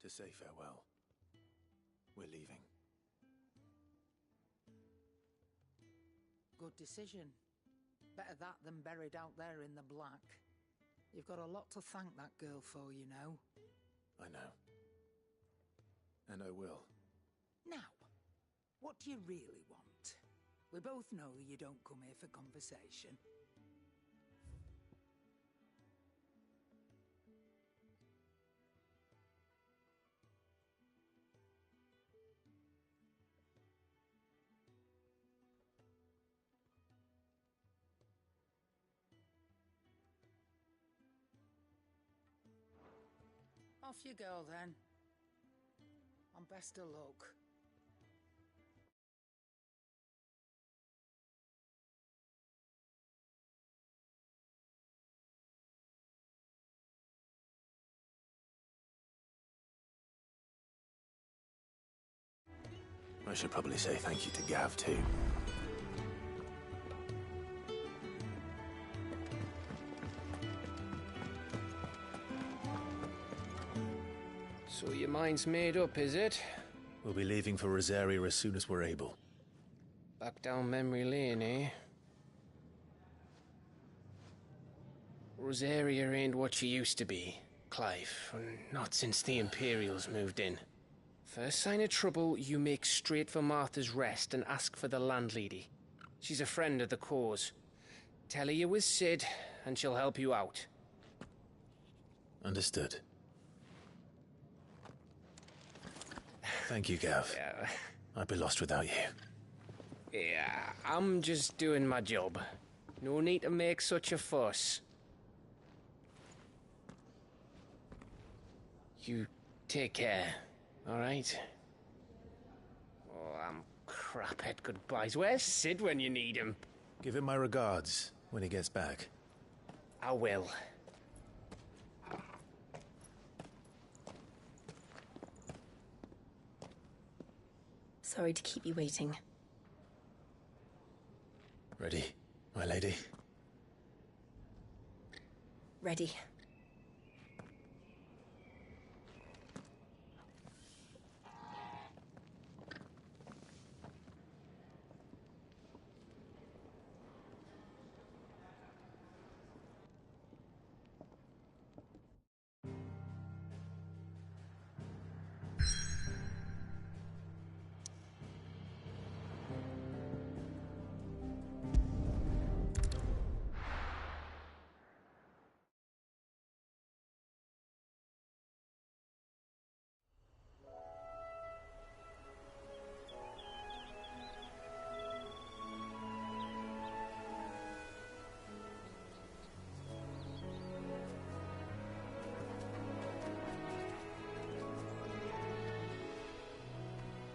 to say farewell. We're leaving. Good decision. Better that than buried out there in the black. You've got a lot to thank that girl for, you know. I know. And I will. Now, what do you really want? We both know you don't come here for conversation. Off you go, then. And best of luck. I should probably say thank you to Gav, too. So your mind's made up, is it? We'll be leaving for Rosaria as soon as we're able. Back down memory lane, eh? Rosaria ain't what she used to be, Clive. Not since the Imperials moved in. First sign of trouble, you make straight for Martha's Rest and ask for the landlady. She's a friend of the cause. Tell her you was Sid, and she'll help you out. Understood. Thank you, Gav. Yeah. I'd be lost without you. Yeah, I'm just doing my job. No need to make such a fuss. You take care, all right? Oh, I'm crap at goodbyes. Where's Sid when you need him? Give him my regards when he gets back. I will. Sorry to keep you waiting. Ready, my lady? Ready.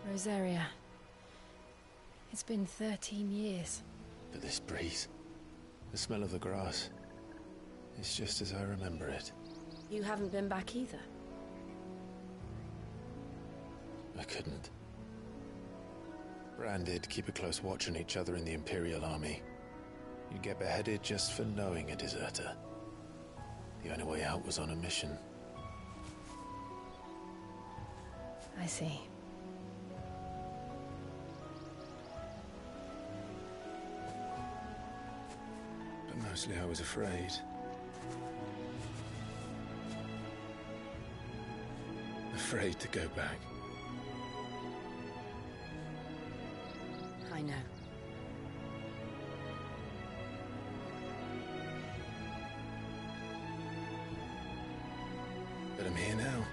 Rosaria. It's been 13 years. But this breeze, the smell of the grass, it's just as I remember it. You haven't been back either. I couldn't. Branded, keep a close watch on each other in the Imperial Army. You'd get beheaded just for knowing a deserter. The only way out was on a mission. I see. But mostly I was afraid. Afraid to go back. I know. But I'm here now.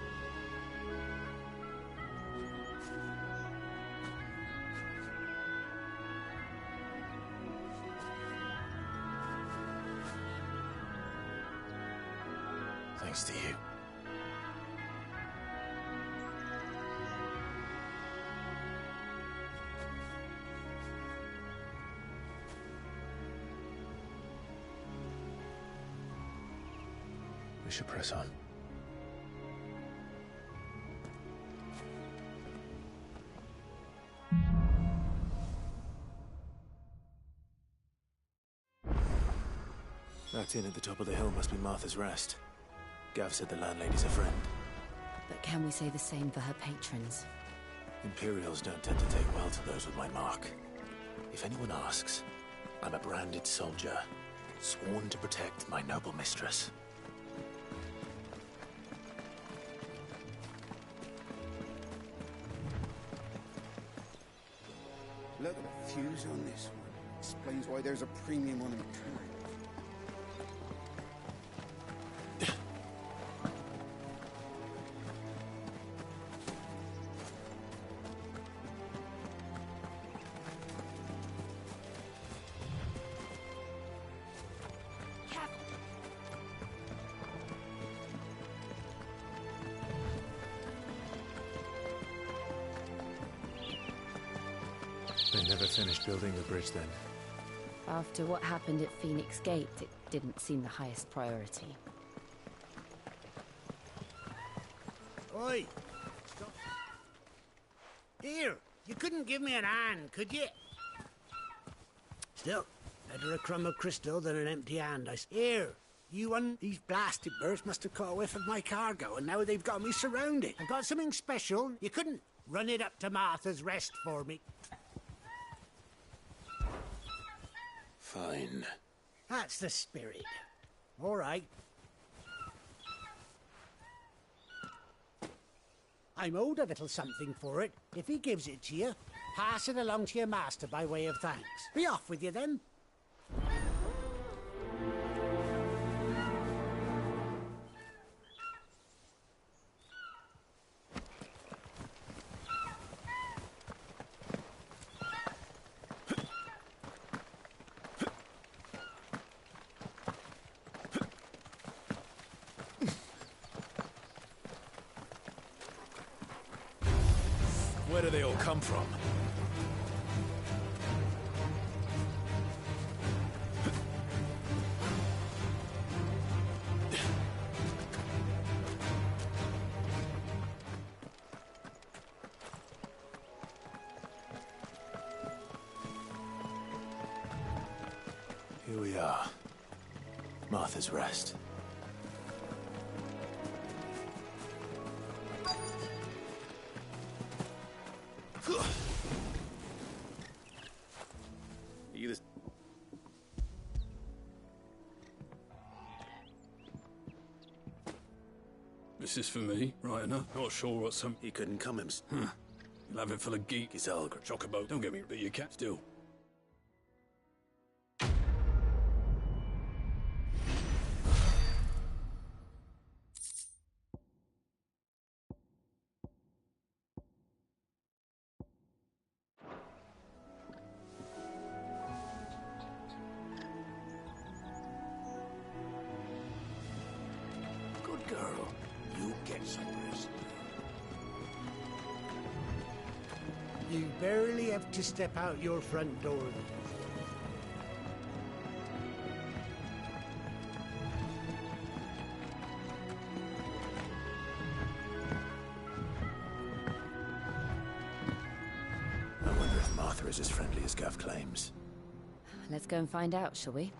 Thanks to you. We should press on. That inn at the top of the hill must be Martha's Rest. Gav said the landlady's a friend. But can we say the same for her patrons? Imperials don't tend to take well to those with my mark. If anyone asks, I'm a branded soldier, sworn to protect my noble mistress. Look at the fuse on this one. Explains why there's a premium on it. They never finished building the bridge then. After what happened at Phoenix Gate, it didn't seem the highest priority. Oi! Stop. Here, you couldn't give me an hand, could you? Still, better a crumb of crystal than an empty hand. Here, you one, these blasted birds must have caught a whiff of my cargo, and now they've got me surrounded. I've got something special. You couldn't run it up to Martha's Rest for me. Fine. That's the spirit. All right. I'm owed a little something for it. If he gives it to you, pass it along to your master by way of thanks. Be off with you then. Where do they all come from? Here we are. Martha's Rest. This is for me, right enough. Not sure what some... He couldn't come himself. You'll have it full of geek. He's Algrim. Chocobo. Don't get me, but you can't still. Good girl. You get some rest. You barely have to step out your front door these days. I wonder if Martha is as friendly as Gav claims. Let's go and find out, shall we?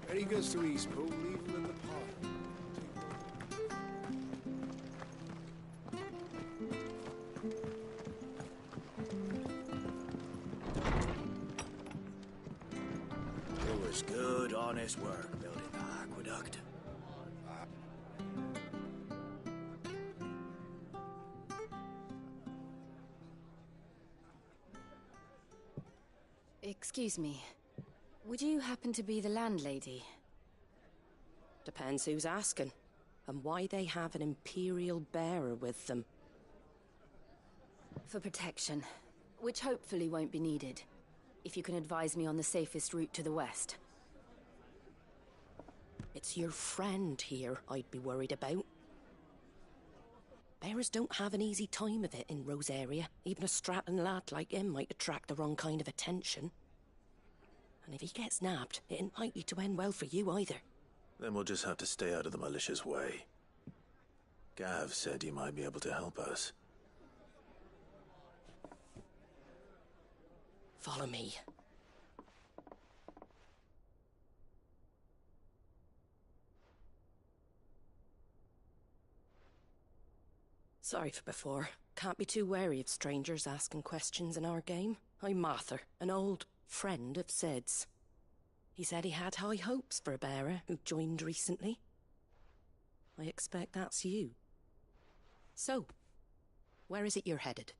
Ready goes to Eastpool, leave him in the pod. It was good, honest work building the aqueduct. Excuse me. Would you happen to be the landlady? Depends who's asking, and why they have an Imperial bearer with them. For protection, which hopefully won't be needed. If you can advise me on the safest route to the west. It's your friend here I'd be worried about. Bearers don't have an easy time of it in Rosaria. Even a Stratton lad like him might attract the wrong kind of attention. And if he gets nabbed, it ain't likely to end well for you either. Then we'll just have to stay out of the malicious way. Gav said you might be able to help us. Follow me. Sorry for before. Can't be too wary of strangers asking questions in our game. I'm Martha, an old friend of Sid's. He said he had high hopes for a bearer who joined recently. I expect that's you. So, where is it you're headed?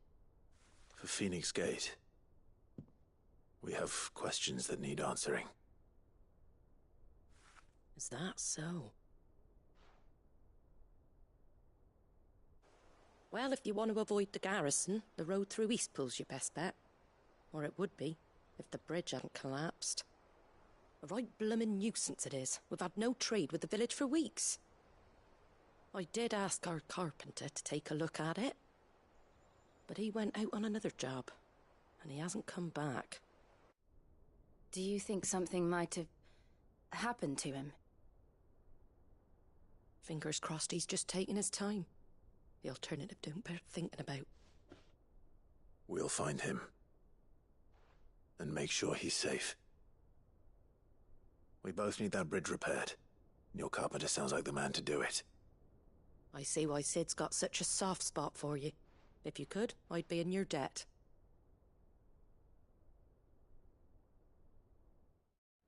For Phoenix Gate. We have questions that need answering. Is that so? Well, if you want to avoid the garrison, the road through Eastpool's your best bet. Or it would be, if the bridge hadn't collapsed. A right bloomin' nuisance it is. We've had no trade with the village for weeks. I did ask our carpenter to take a look at it. But he went out on another job, and he hasn't come back. Do you think something might have happened to him? Fingers crossed he's just taking his time. The alternative don't bear thinking about. We'll find him. And make sure he's safe. We both need that bridge repaired. Your carpenter sounds like the man to do it. I see why Sid's got such a soft spot for you. If you could, I'd be in your debt.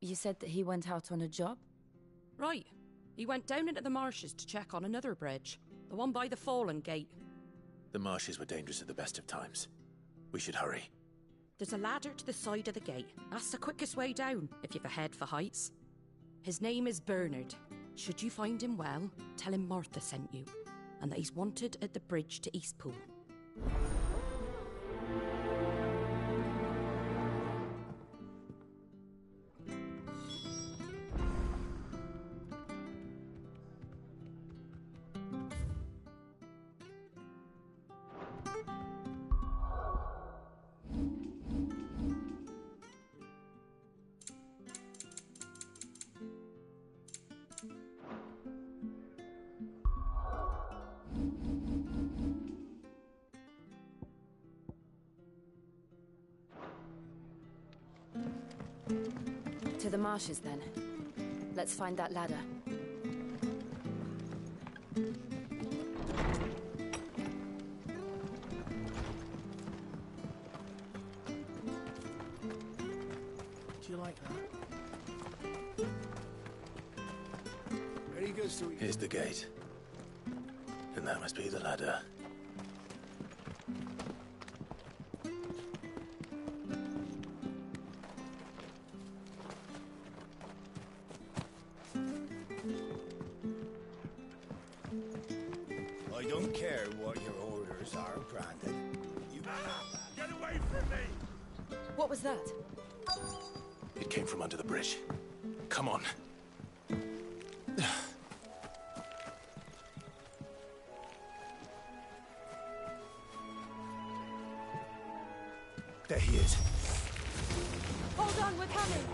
You said that he went out on a job? Right. He went down into the marshes to check on another bridge. The one by the Fallen Gate. The marshes were dangerous at the best of times. We should hurry. There's a ladder to the side of the gate. That's the quickest way down, if you've a head for heights. His name is Bernard. Should you find him well, tell him Martha sent you, and that he's wanted at the bridge to Eastpool. To the marshes, then. Let's find that ladder. Do you like that? Very good, sweet. Here's the gate. And that must be the ladder. I don't care what your orders are, Brandon. You... Get away from me! What was that? It came from under the bridge. Come on. There he is. Hold on, we're coming!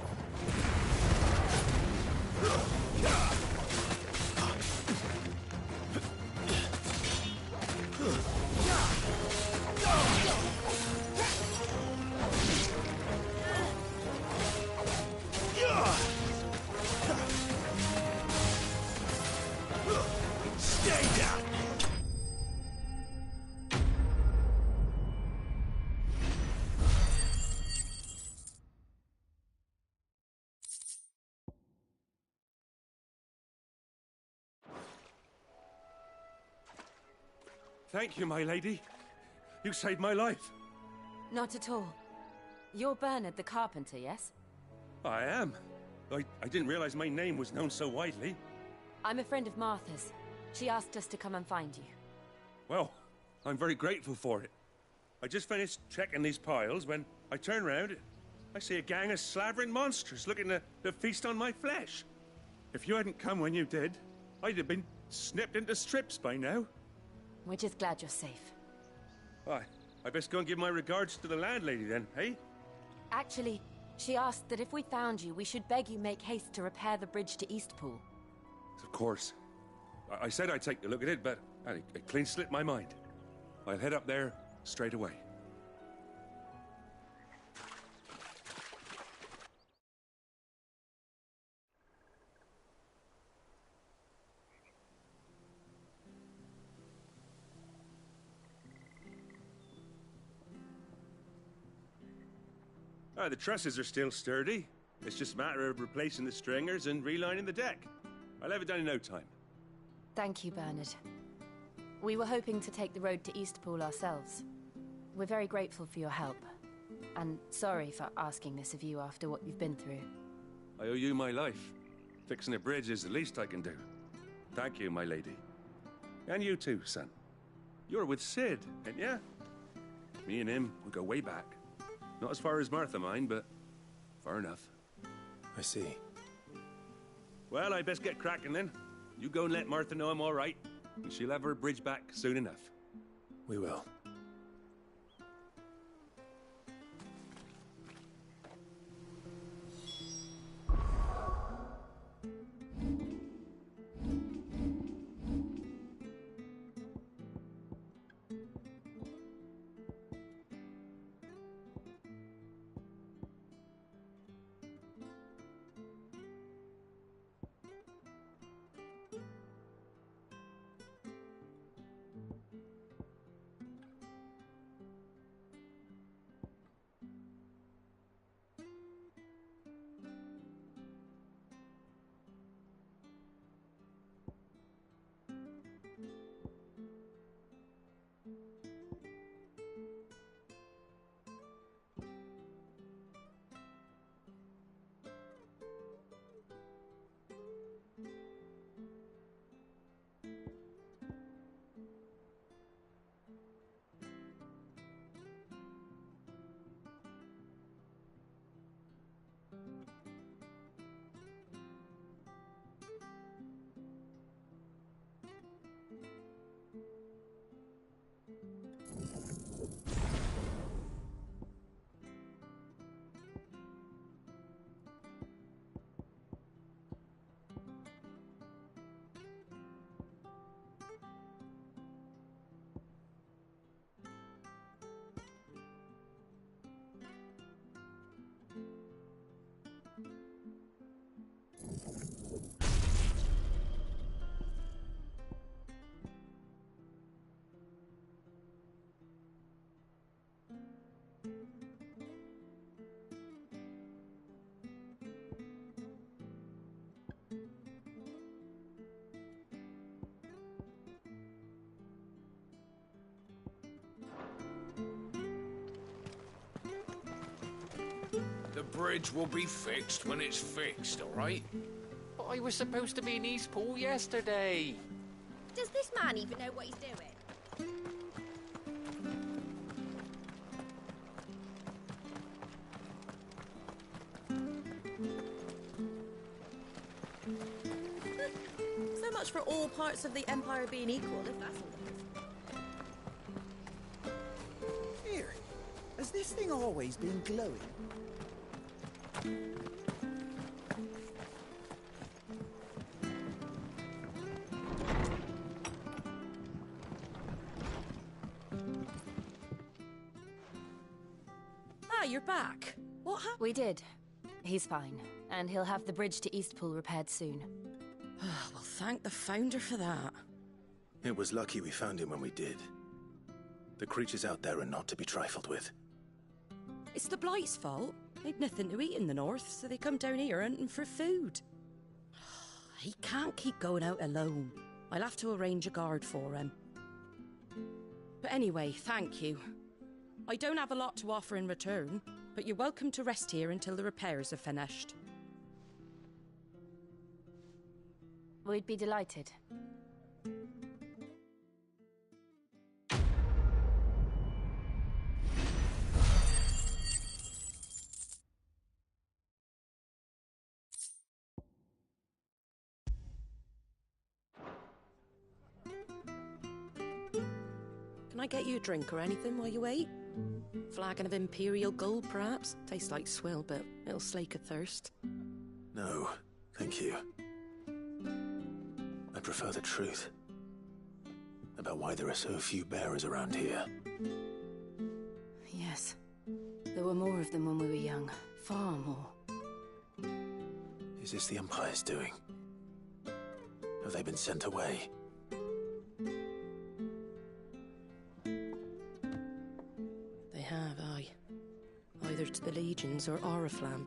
Stay down! Thank you, my lady. You saved my life. Not at all. You're Bernard the carpenter, yes? I am. I didn't realize my name was known so widely. I'm a friend of Martha's. She asked us to come and find you. Well, I'm very grateful for it. I just finished checking these piles when I turn around. I see a gang of slavering monsters looking to feast on my flesh. If you hadn't come when you did, I'd have been snipped into strips by now. We're just glad you're safe. Why, I best go and give my regards to the landlady then, hey? Actually, she asked that if we found you, we should beg you make haste to repair the bridge to Eastpool. Of course. I said I'd take a look at it, but it clean slipped my mind. I'll head up there straight away. The trusses are still sturdy. It's just a matter of replacing the stringers and relining the deck. I'll have it done in no time. Thank you, Bernard. We were hoping to take the road to Eastpool ourselves. We're very grateful for your help. And sorry for asking this of you after what you've been through. I owe you my life. Fixing a bridge is the least I can do. Thank you, my lady. And you too, son. You're with Sid, ain't ya? Me and him, we go way back. Not as far as Martha, mind, but far enough. I see. Well, I best get cracking then. You go and let Martha know I'm all right, and she'll have her bridge back soon enough. We will. The bridge will be fixed when it's fixed, all right? But I was supposed to be in Eastpool yesterday. Does this man even know what he's doing? So much for all parts of the Empire being equal, if that's all it is. Here, has this thing always been glowing? Ah, you're back. What happened? We did. He's fine, and he'll have the bridge to Eastpool repaired soon. Well, thank the Founder for that. It was lucky we found him when we did. The creatures out there are not to be trifled with. It's the Blight's fault. They'd nothing to eat in the north, so they come down here hunting for food. He can't keep going out alone. I'll have to arrange a guard for him. But anyway, thank you. I don't have a lot to offer in return, but you're welcome to rest here until the repairs are finished. We'd be delighted. Can I get you a drink or anything while you wait? Flagon of Imperial Gold, perhaps? Tastes like swill, but it'll slake a thirst. No, thank you. I prefer the truth. About why there are so few bearers around here. Yes. There were more of them when we were young. Far more. Is this the Empire's doing? Have they been sent away? They have, aye. I either to the Legions or Oriflamme.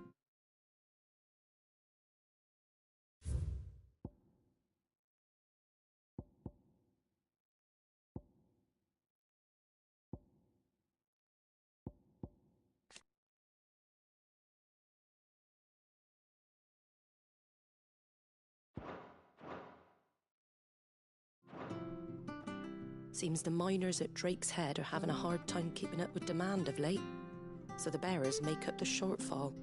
Seems the miners at Drake's Head are having a hard time keeping up with demand of late, so the bearers make up the shortfall.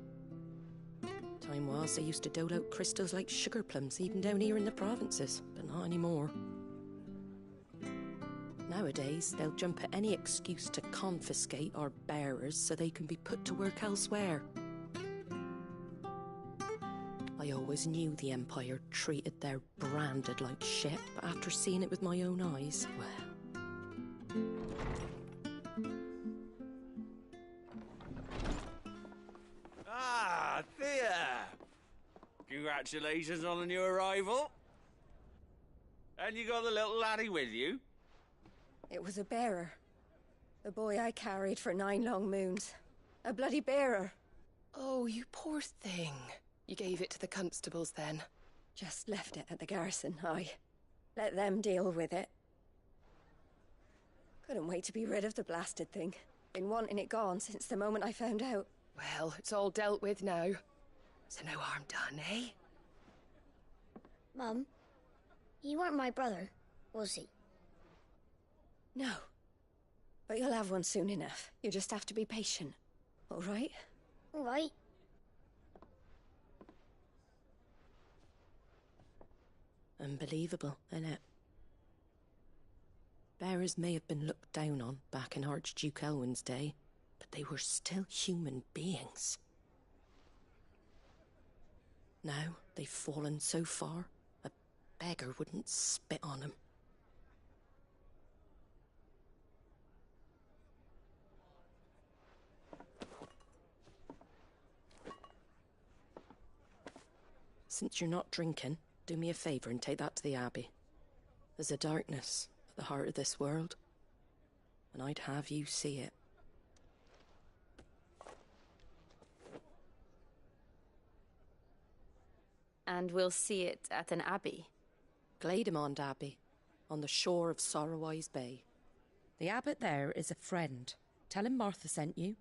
Time was they used to dole out crystals like sugar plums even down here in the provinces, but not anymore. Nowadays, they'll jump at any excuse to confiscate our bearers so they can be put to work elsewhere. I always knew the Empire treated their branded like shit, but after seeing it with my own eyes, well... Ah, Thea! Congratulations on the new arrival. And you got the little laddie with you? It was a bearer. The boy I carried for 9 long moons. A bloody bearer. Oh, you poor thing. You gave it to the constables then? Just left it at the garrison, aye. Let them deal with it. Couldn't wait to be rid of the blasted thing. Been wanting it gone since the moment I found out. Well, it's all dealt with now. So no harm done, eh? Mum, he weren't my brother, was he? No. But you'll have one soon enough. You just have to be patient. All right? All right. Unbelievable, innit? Bearers may have been looked down on back in Archduke Elwin's day, but they were still human beings. Now they've fallen so far, a beggar wouldn't spit on them. Since you're not drinking, do me a favour and take that to the Abbey. There's a darkness at the heart of this world, and I'd have you see it. And we'll see it at an abbey? Glademond Abbey, on the shore of Sorrowwise Bay. The abbot there is a friend. Tell him Martha sent you,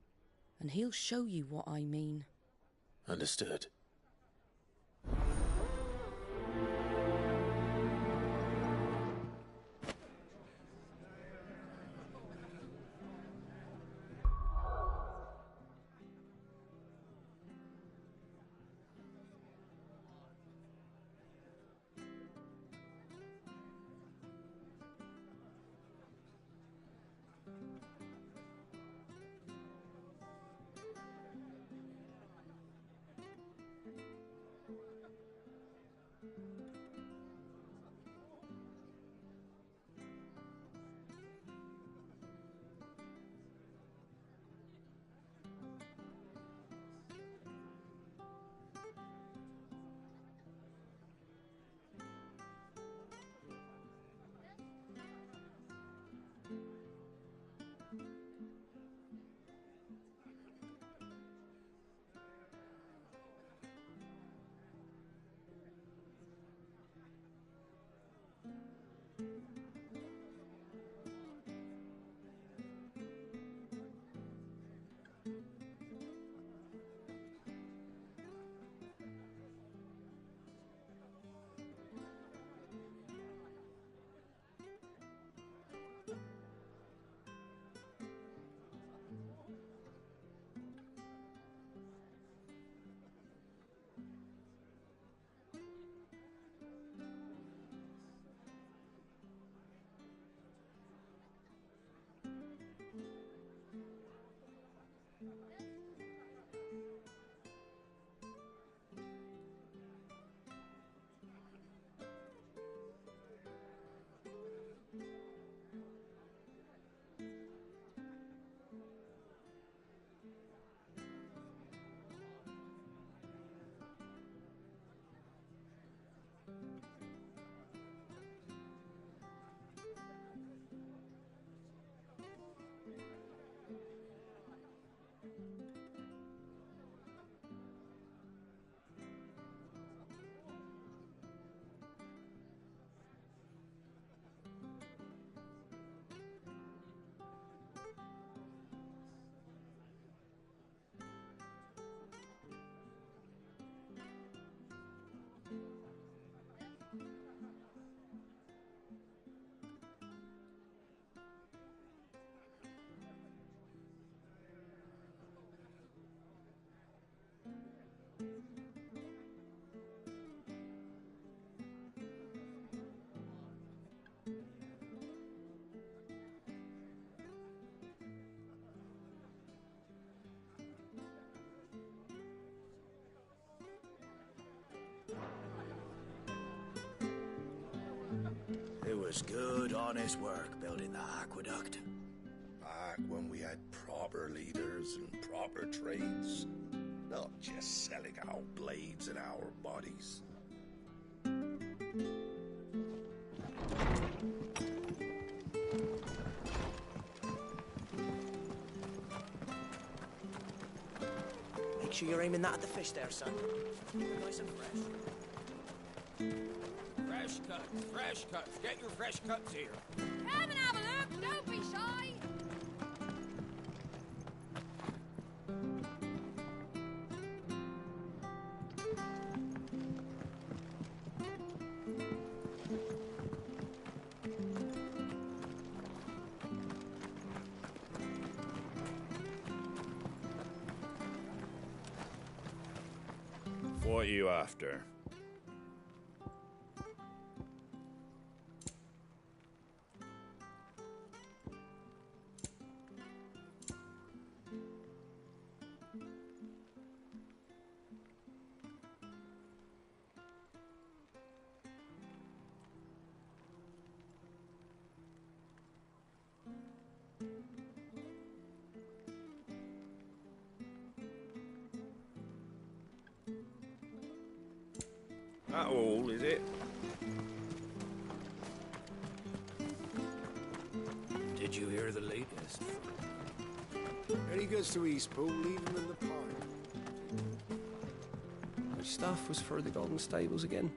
and he'll show you what I mean. Understood. was good, honest work building that aqueduct. Back when we had proper leaders and proper trades. Not just selling our blades and our bodies. Make sure you're aiming that at the fish there, son. Nice and fresh. Fresh cuts, fresh cuts. Get your fresh cuts here. Come and have a look. Don't be shy. What are you after? That all, is it? Did you hear the latest? Eddie goes to Eastpool, leave him in the pile. Which stuff was for the Golden Stables again?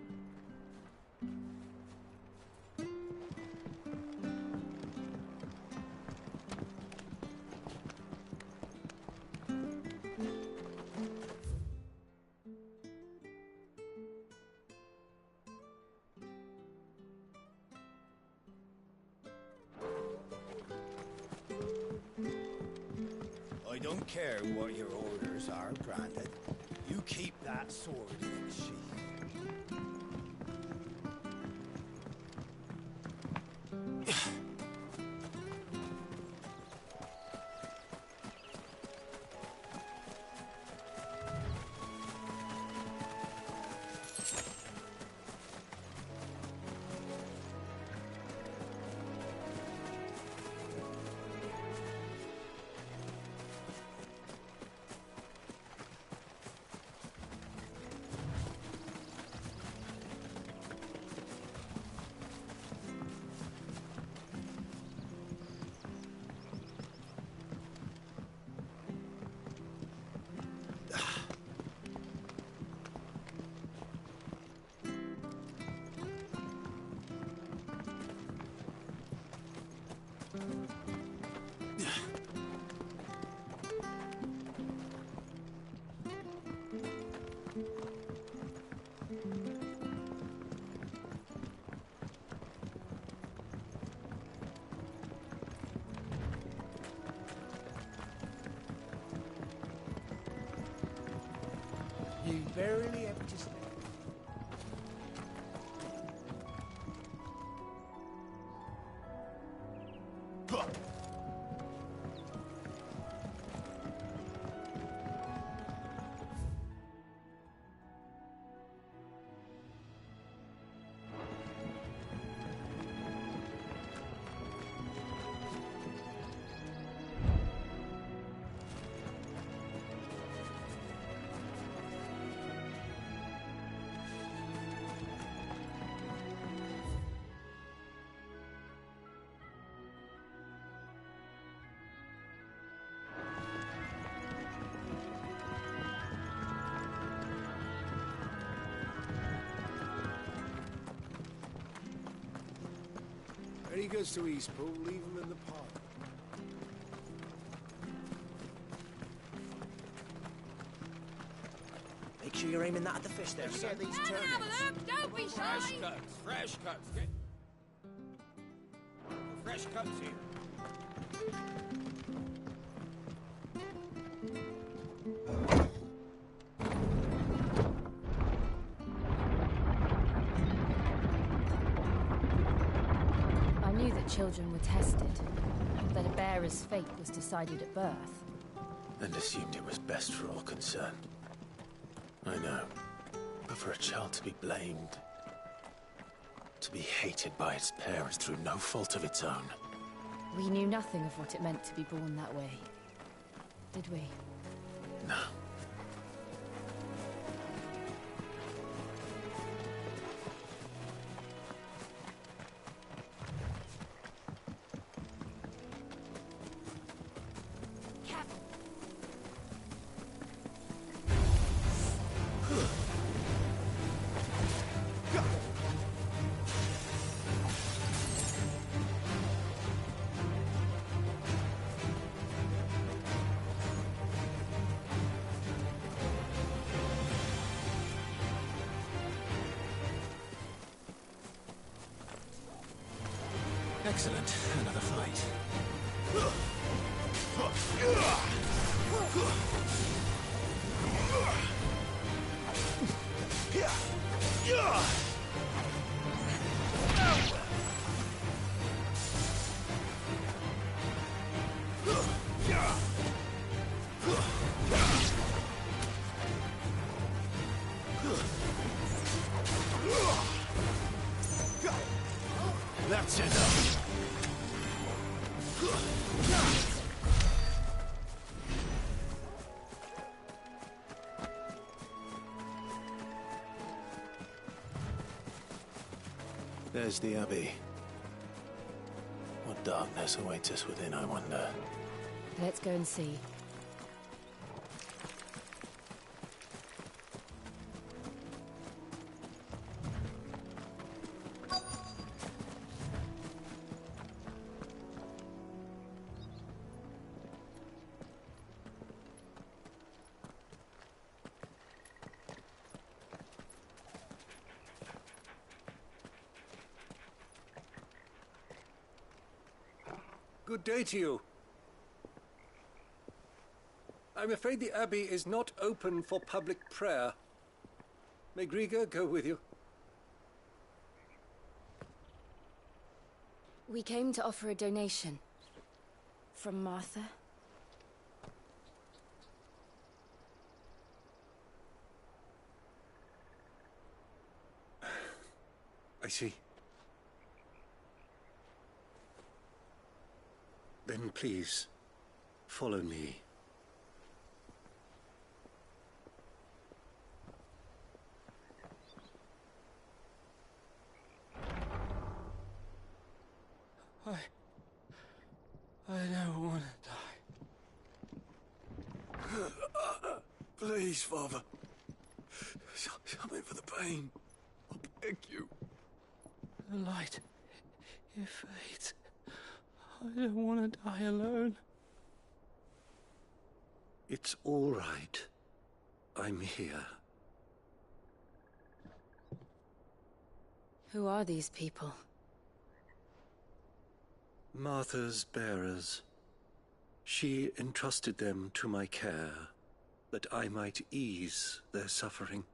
I don't care what your orders are, Brandon. You keep that sword in its sheath. You verily have to stay. Eddie goes to Eastpool, leave him in the pile. Make sure you're aiming that at the fish there, son. Come and have a look. Don't be shy. Fresh cuts, fresh cuts. Get your fresh cuts here. I knew that children were tested, that a bearer's fate was decided at birth. And assumed it was best for all concerned. I know. But for a child to be blamed, To be hated by its parents through no fault of its own. We knew nothing of what it meant to be born that way, did we? No. Excellent. Another fight. That's enough. There's the Abbey. What darkness awaits us within, I wonder? Let's go and see. Good day to you. I'm afraid the Abbey is not open for public prayer. May Griga go with you? We came to offer a donation. From Martha. I see. Then please, follow me. I don't want to die. Please, Father. Something for the pain. I beg you. The light, it fades. I don't want to die alone. It's all right. I'm here. Who are these people? Martha's bearers. She entrusted them to my care, that I might ease their suffering.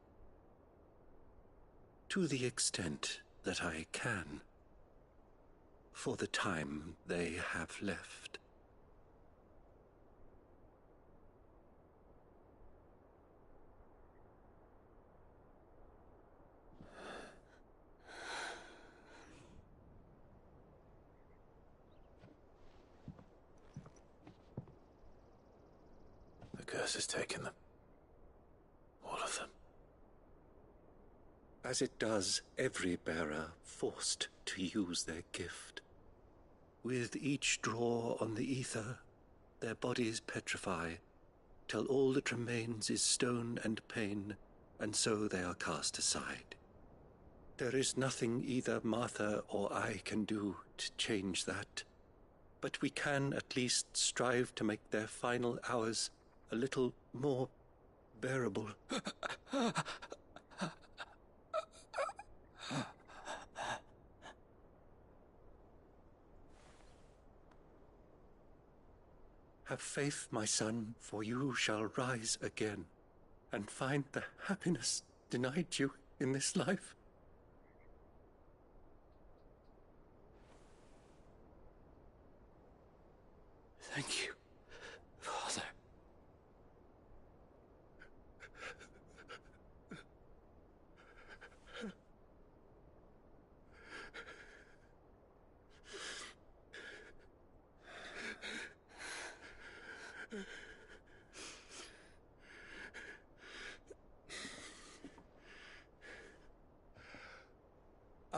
To the extent that I can. For the time they have left. The curse has taken them. All of them. As it does every bearer forced to use their gift. With each draw on the ether, their bodies petrify, till all that remains is stone and pain, and so they are cast aside. There is nothing either Martha or I can do to change that, but we can at least strive to make their final hours a little more bearable. Have faith, my son, for you shall rise again, and find the happiness denied you in this life. Thank you, Father.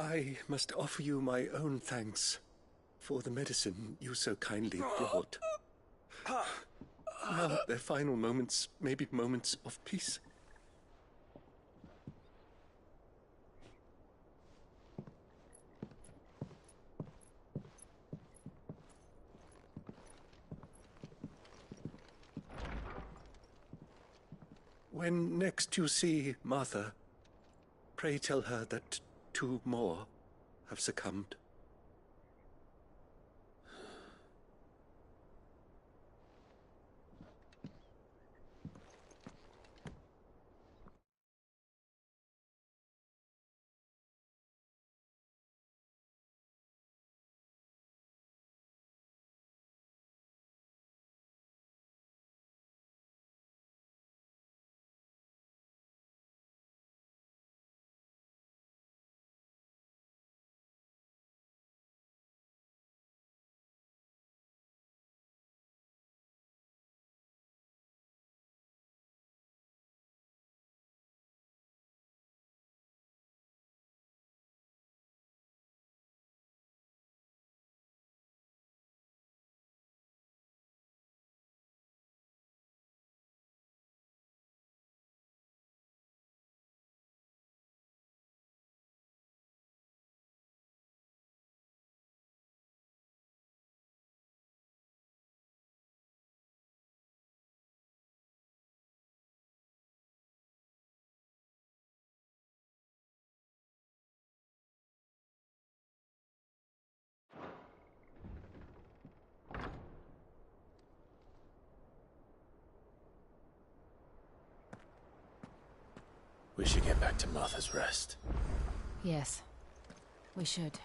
I must offer you my own thanks for the medicine you so kindly brought. Now their final moments may be moments of peace. When next you see Martha, pray tell her that 2 more have succumbed. We should get back to Martha's Rest. Yes, we should.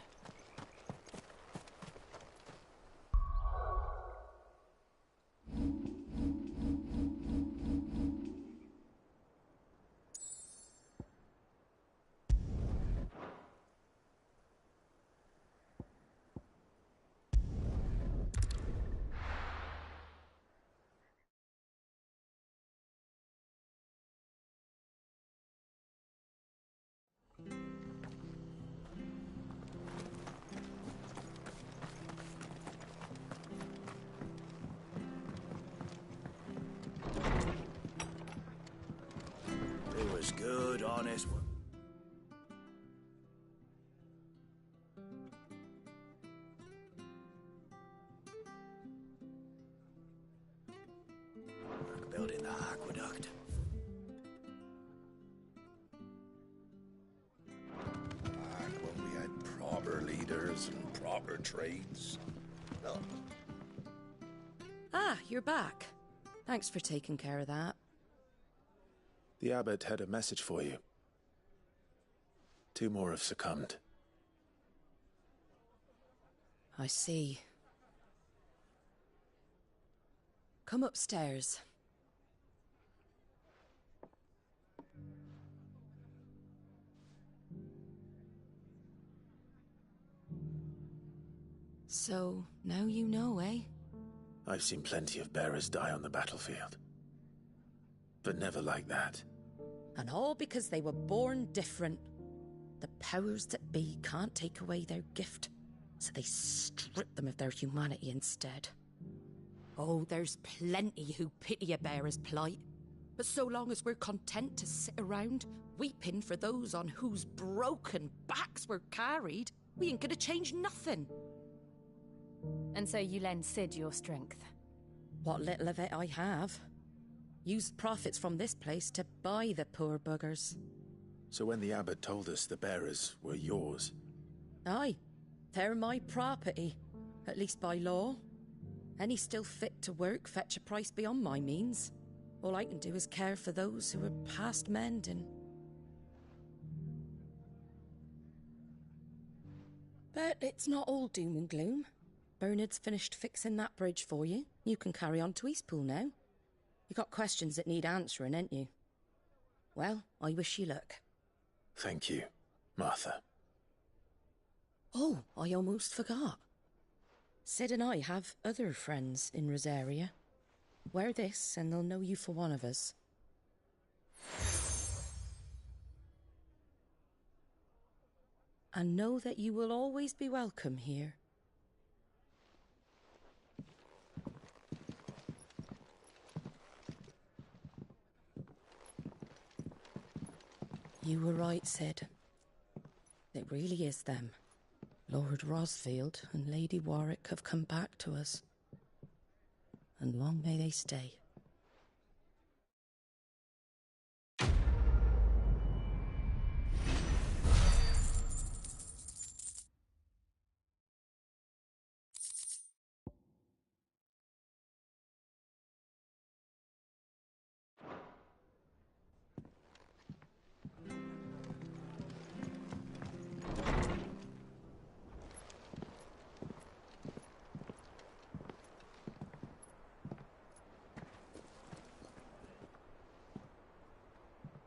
It was good, honest work. Building the aqueduct. Back when we had proper leaders and proper trades. No. Ah, you're back. Thanks for taking care of that. The abbot had a message for you. 2 more have succumbed. I see. Come upstairs. So, now you know, eh? I've seen plenty of bearers die on the battlefield. But never like that. And all because they were born different. The powers that be can't take away their gift, so they strip them of their humanity instead. Oh, there's plenty who pity a bearer's plight. But so long as we're content to sit around, weeping for those on whose broken backs we're carried, we ain't gonna change nothing. And so you lend Sid your strength? What little of it I have. Used profits from this place to buy the poor buggers. So when the abbot told us the bearers were yours... Aye, they're my property, at least by law. Any still fit to work fetch a price beyond my means. All I can do is care for those who are past mending. But it's not all doom and gloom. Bernard's finished fixing that bridge for you. You can carry on to Eastpool now. You got questions that need answering, ain't you? Well, I wish you luck. Thank you, Martha. Oh, I almost forgot. Sid and I have other friends in Rosaria. Wear this and they'll know you for one of us. and know that you will always be welcome here. You were right, Sid. It really is them. Lord Rosfield and Lady Warwick have come back to us. And long may they stay.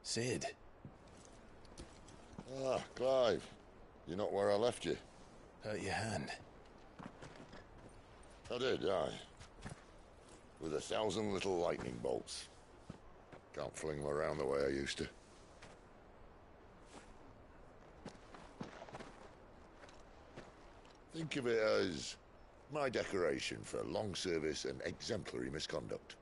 Sid. Ah, Clive. You're not where I left you. Hurt your hand. I did, aye. With 1,000 little lightning bolts. Can't fling them around the way I used to. Think of it as my decoration for long service and exemplary misconduct.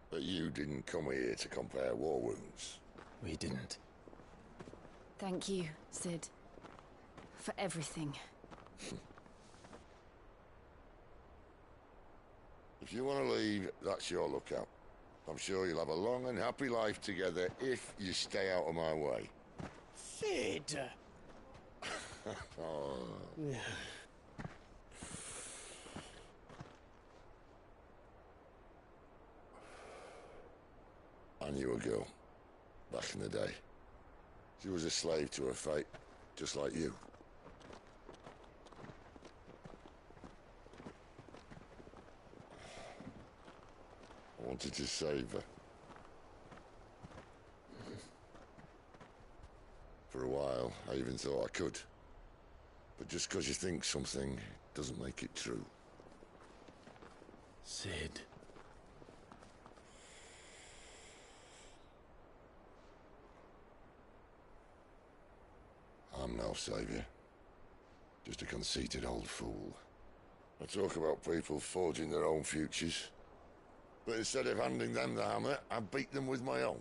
But you didn't come here to compare war wounds. We didn't. Thank you, Sid. For everything. If you want to leave, that's your lookout. I'm sure you'll have a long and happy life together if you stay out of my way. Sid! Oh. I knew a girl, back in the day. She was a slave to her fate, just like you. I wanted to save her. For a while, I even thought I could. But just because you think something doesn't make it true. Sid. I'm no savior. Just a conceited old fool. I talk about people forging their own futures. But instead of handing them the hammer, I beat them with my own.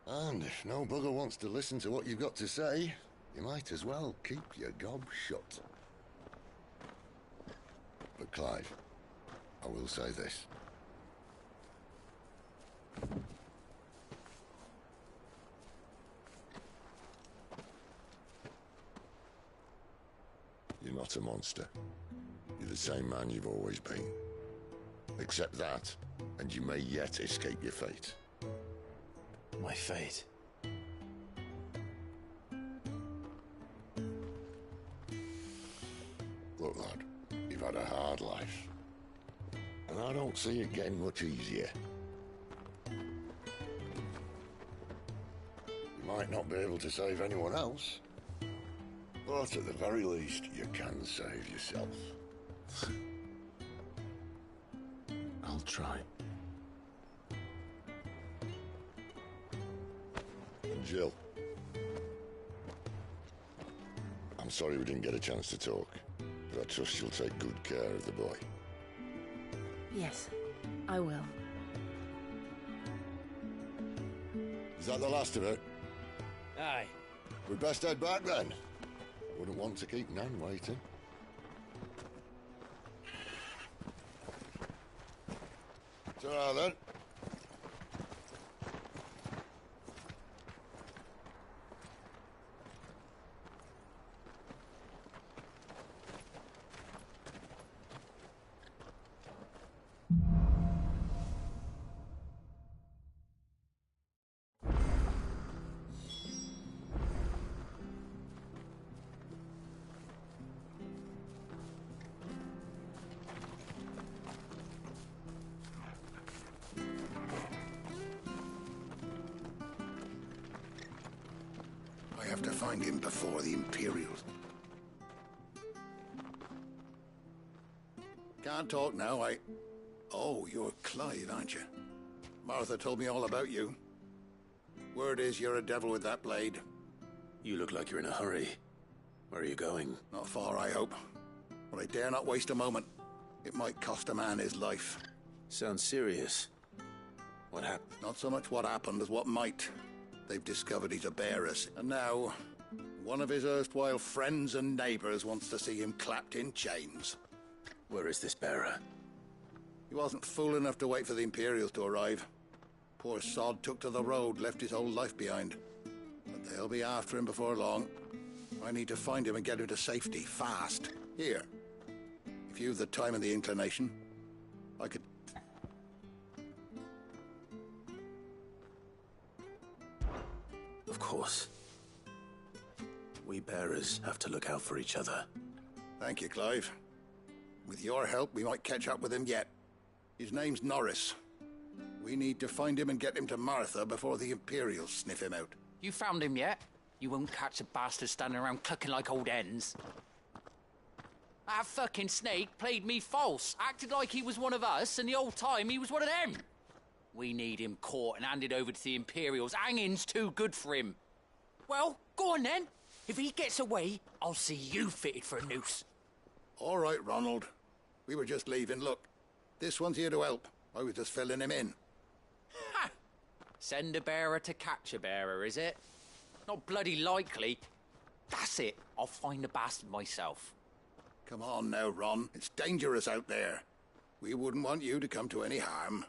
And if no bugger wants to listen to what you've got to say, you might as well keep your gob shut. But Clive, I will say this. You're not a monster. You're the same man you've always been. Accept that, and you may yet escape your fate. My fate? Look, lad, you've had a hard life. And I don't see it getting much easier. You might not be able to save anyone else, but at the very least, you can save yourself. I'll try. And Jill, I'm sorry we didn't get a chance to talk, but I trust you'll take good care of the boy. Yes, I will. Is that the last of it? Aye. We'd best head back then. Wouldn't want to keep Nan waiting. Ta-ra then. have to find him before the Imperials. Can't talk now, Oh, you're Clive, aren't you? Martha told me all about you. Word is you're a devil with that blade. You look like you're in a hurry. Where are you going? Not far, I hope. But I dare not waste a moment. It might cost a man his life. Sounds serious. What happened? Not so much what happened as what might. They've discovered he's a bearers, and now one of his erstwhile friends and neighbours wants to see him clapped in chains. Where is this bearer? He wasn't fool enough to wait for the Imperials to arrive. Poor sod took to the road, left his whole life behind. But they'll be after him before long. I need to find him and get him to safety, fast. Here. If you've the time and the inclination, I could... Of course. We bearers have to look out for each other. Thank you, Clive. With your help, we might catch up with him yet. His name's Norris. We need to find him and get him to Martha before the Imperials sniff him out. You found him yet? You won't catch a bastard standing around clucking like old hens. That fucking snake played me false, acted like he was one of us, and the whole time he was one of them. We need him caught and handed over to the Imperials. Hanging's too good for him. Well, go on then. If he gets away, I'll see you fitted for a noose. All right, Ronald. We were just leaving. Look, this one's here to help. I was just filling him in. Ha! Send a bearer to catch a bearer, is it? Not bloody likely. That's it. I'll find the bastard myself. Come on now, Ron. It's dangerous out there. We wouldn't want you to come to any harm.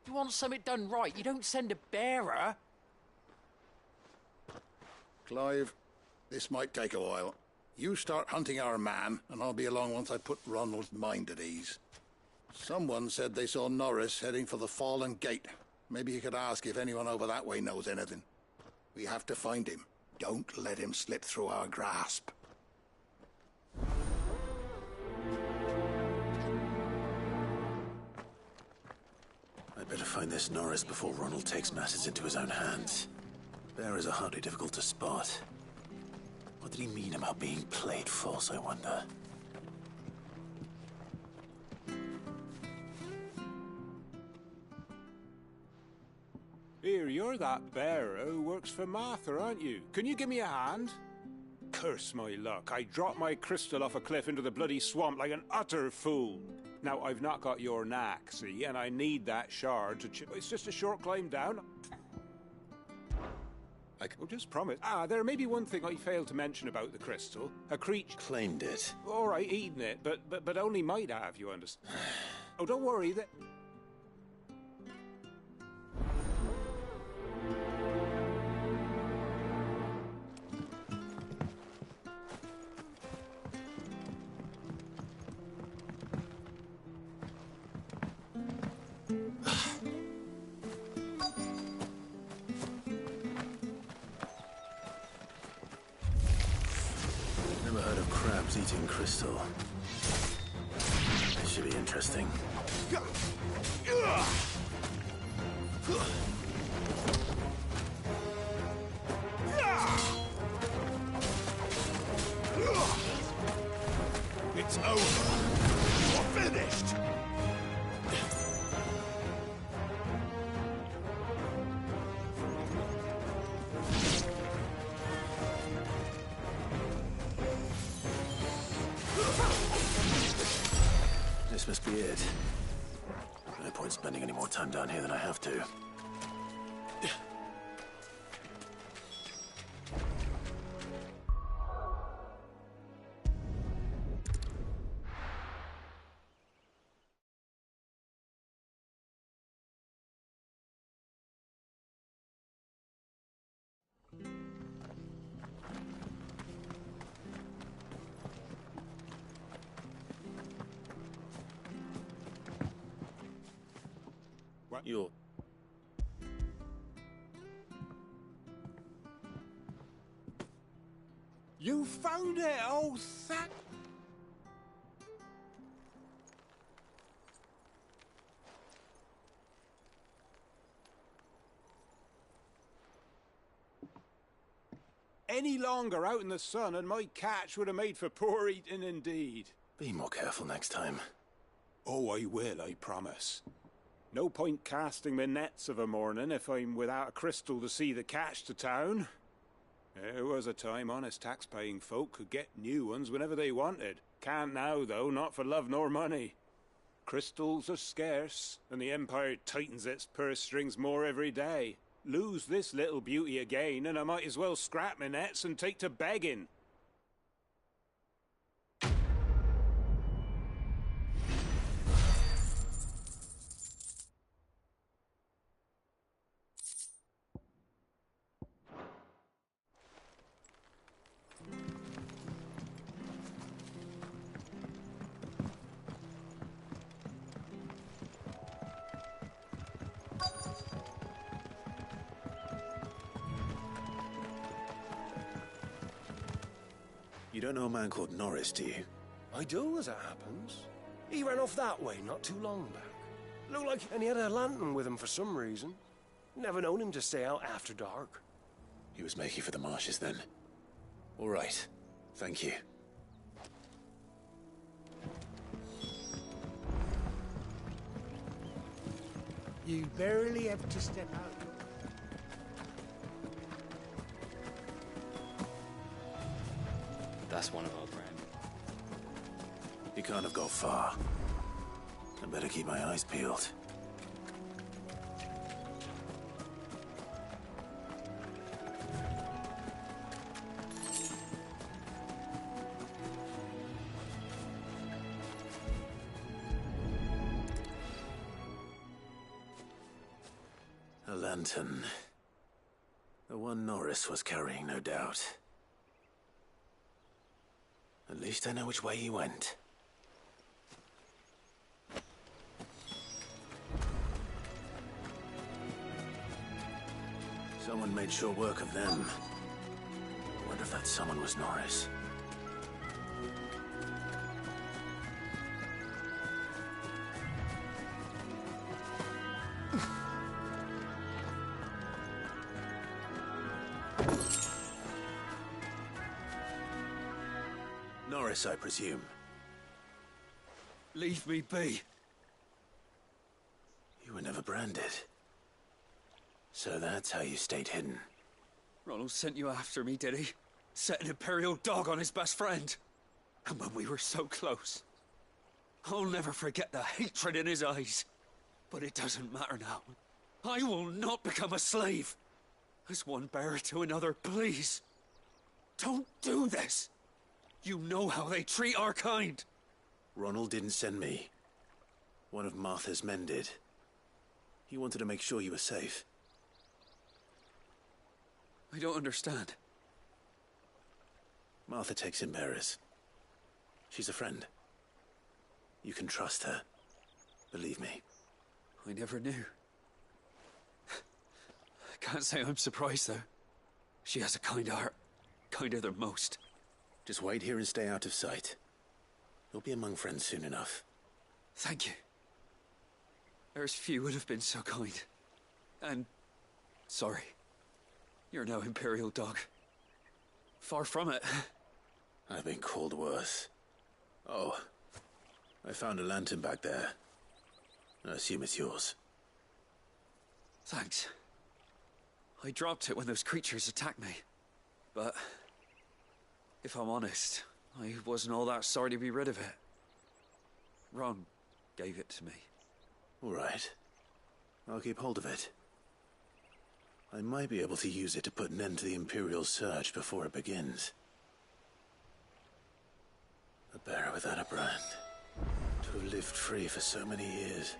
You want something done right, you don't send a bearer. Clive, this might take a while. You start hunting our man, and I'll be along once I put Ronald's mind at ease. Someone said they saw Norris heading for the Fallen Gate. Maybe you could ask if anyone over that way knows anything. We have to find him. Don't let him slip through our grasp. I'd better find this Norris before Ronald takes matters into his own hands. Bearers are hardly difficult to spot. What did he mean about being played false, I wonder? Here, you're that bearer who works for Martha, aren't you? Can you give me a hand? Curse my luck. I dropped my crystal off a cliff into the bloody swamp like an utter fool. Now, I've not got your knack, see, and I need that shard to it's just a short climb down. Oh, just promise. There may be one thing I failed to mention about the crystal. A creature... Claimed it. All right, eaten it, but only might have, you understand. Oh, don't worry, that... Never heard of crabs eating crystal. This should be interesting. It's over. You're finished. This must be it. No point spending any more time down here than I have to. You're... You found it! Oh, thank... any longer out in the sun, and my catch would have made for poor eating indeed. Be more careful next time. Oh, I will, I promise. No point casting my nets of a morning if I'm without a crystal to see the catch to town. There was a time honest tax-paying folk could get new ones whenever they wanted. Can't now, though, not for love nor money. Crystals are scarce, and the Empire tightens its purse strings more every day. Lose this little beauty again, and I might as well scrap my nets and take to begging. You don't know a man called Norris, do you? I do, as it happens. He ran off that way not too long back. Looked like and he had a lantern with him for some reason. Never known him to stay out after dark. He was making for the marshes then. All right. Thank you. You barely have to step out. That's one of our brand. He can't have got far. I better keep my eyes peeled. A lantern. The one Norris was carrying, no doubt. At least I know which way he went. Someone made sure work of them. Wonder if that someone was Norris. Norris, I presume. Leave me be. You were never branded. So that's how you stayed hidden. Ronald sent you after me, did he? Set an Imperial dog on his best friend. And when we were so close. I'll never forget the hatred in his eyes. But it doesn't matter now. I will not become a slave. As one bearer to another, please. Don't do this. You know how they treat our kind. Ronald didn't send me. One of Martha's men did. He wanted to make sure you were safe. I don't understand. Martha takes in bearers. She's a friend. You can trust her. Believe me. I never knew. I can't say I'm surprised, though. She has a kind heart. Kinder than most. Just wait here and stay out of sight. You'll be among friends soon enough. Thank you. There's few would have been so kind. And... sorry. You're no Imperial dog. Far from it. I've been called worse. Oh. I found a lantern back there. I assume it's yours. Thanks. I dropped it when those creatures attacked me. But... if I'm honest, I wasn't all that sorry to be rid of it. Ron gave it to me. All right. I'll keep hold of it. I might be able to use it to put an end to the Imperial search before it begins. A bearer without a brand. To have lived free for so many years.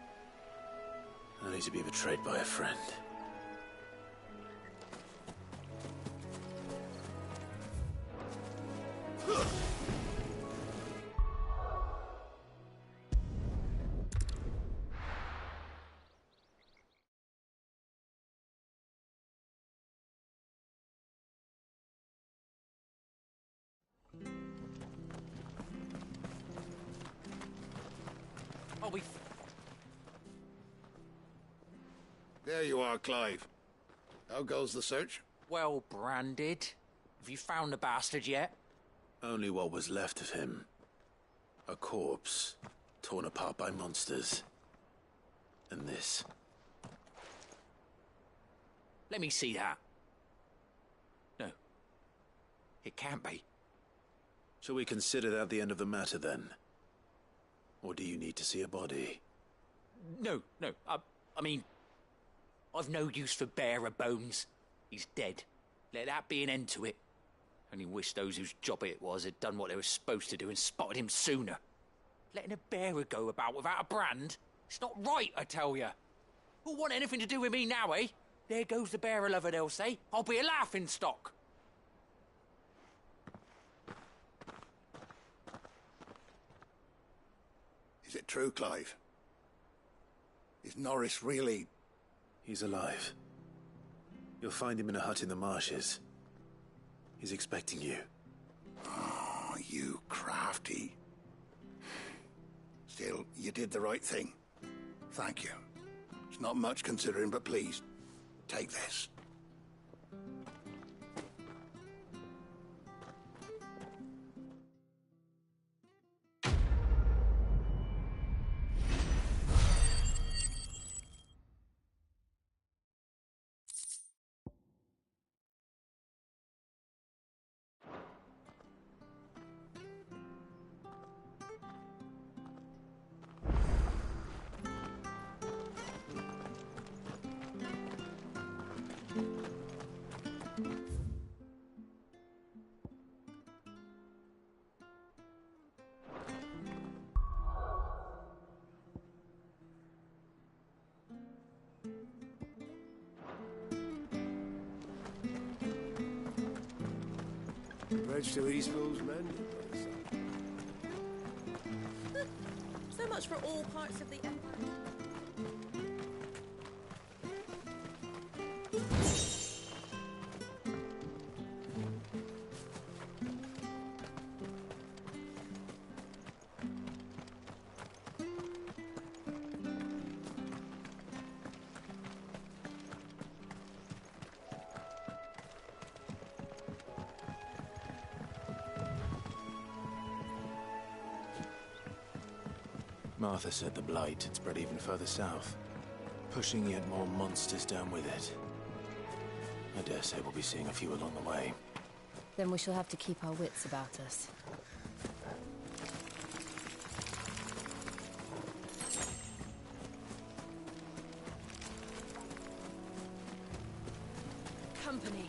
Only to be betrayed by a friend. Oh, we... There you are, Clive. How goes the search? well branded. Have you found the bastard yet? Only what was left of him. A corpse, torn apart by monsters. And this. Let me see that. No. It can't be. Shall we consider that the end of the matter, then? Or do you need to see a body? No. I mean, I've no use for bearer bones. He's dead. Let that be an end to it. Only wish those whose job it was had done what they were supposed to do and spotted him sooner. Letting a bearer go about without a brand? It's not right, I tell you. Who'll want anything to do with me now, eh? There goes the bearer lover, they'll say. I'll be a laughing stock. Is it true, Clive? Is Norris really... He's alive. You'll find him in a hut in the marshes. He's expecting you. Oh, you crafty. Still, you did the right thing. Thank you. It's not much considering, but please, take this. Bridge to Eastpool's mended. So much for all parts of the empire. Martha said the blight had spread even further south, pushing yet more monsters down with it. I dare say we'll be seeing a few along the way. Then we shall have to keep our wits about us. Company.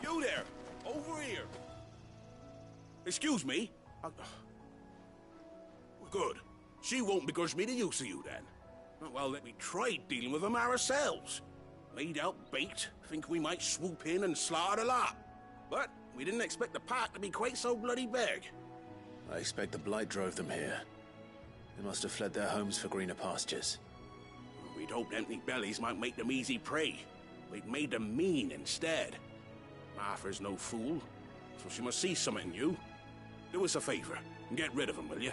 You there! Over here! Excuse me? Good. She won't begrudge me the use of you, then. Well, let me try dealing with them ourselves. Laid out bait, think we might swoop in and slaughter the lot. But we didn't expect the pack to be quite so bloody big. I expect the blight drove them here. They must have fled their homes for greener pastures. We'd hoped empty bellies might make them easy prey. We'd made them mean instead. Martha's no fool, so she must see something in you. Do us a favor, and get rid of them, will you?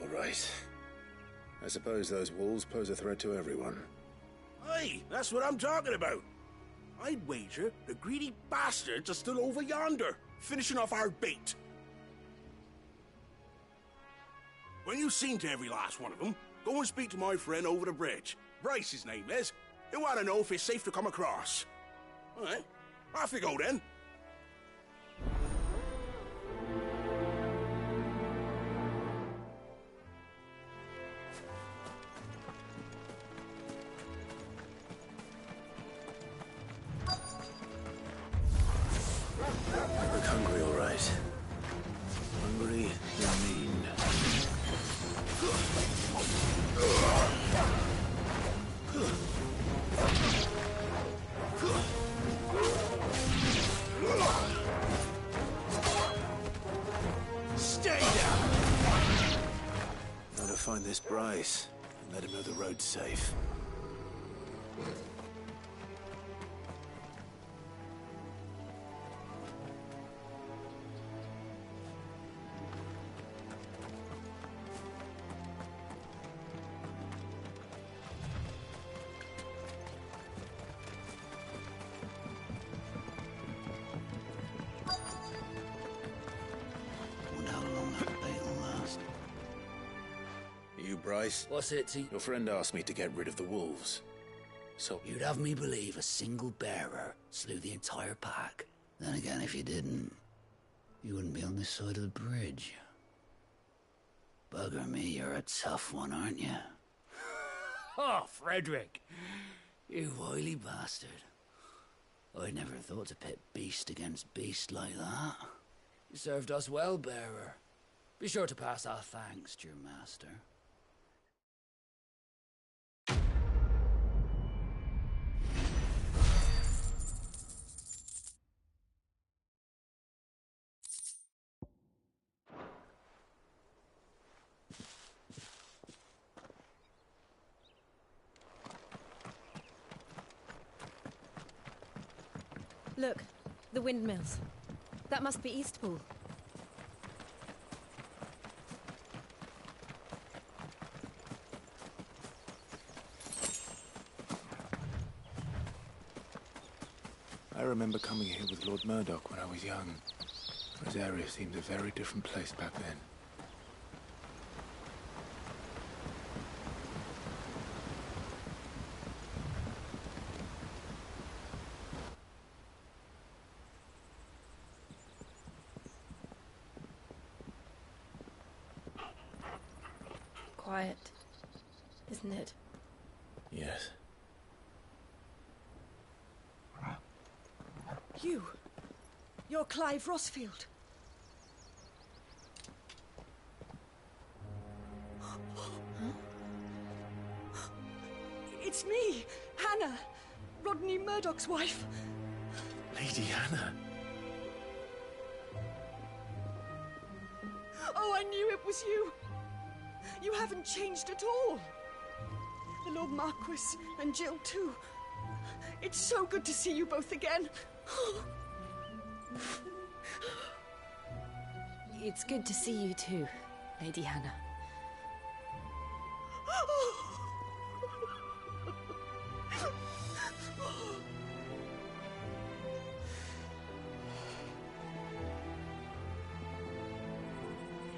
All right. I suppose those wolves pose a threat to everyone. Hey, that's what I'm talking about. I'd wager the greedy bastards are still over yonder, finishing off our bait. When you've seen to every last one of them, go and speak to my friend over the bridge. Bryce, his name is. He'll want to know if it's safe to come across. All right, off you go then. find this Bryce and let him know the road's safe. Bryce? What's it, T? Your friend asked me to get rid of the wolves. So... You'd have me believe a single bearer slew the entire pack. Then again, if you didn't, you wouldn't be on this side of the bridge. Bugger me, you're a tough one, aren't you? Oh, Frederick! You wily bastard. I'd never thought to pit beast against beast like that. You served us well, bearer. Be sure to pass our thanks to your master. Look, the windmills. That must be Eastpool. I remember coming here with Lord Murdoch when I was young. This area seemed a very different place back then. Quiet, isn't it? Yes. You're Clive Rossfield. It's me, Hannah, Rodney Murdoch's wife. Lady Hannah. Oh, I knew it was you. You haven't changed at all. The Lord Marquis and Jill too. It's so good to see you both again. It's good to see you too, Lady Hannah.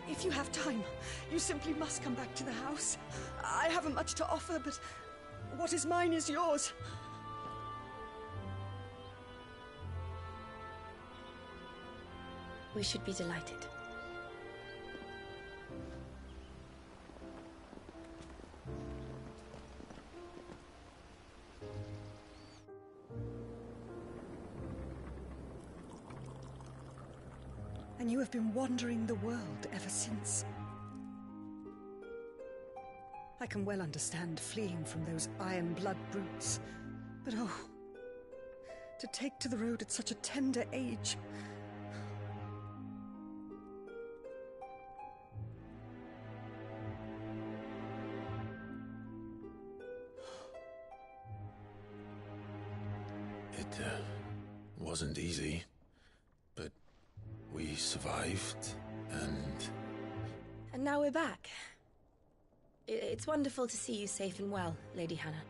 If you have time, you simply must come back to the house. I haven't much to offer, but what is mine is yours. We should be delighted. And you have been wandering the world ever since. I can well understand fleeing from those iron blood brutes, but oh, to take to the road at such a tender age. It wasn't easy, but we survived, and... And now we're back. It's wonderful to see you safe and well, Lady Hannah.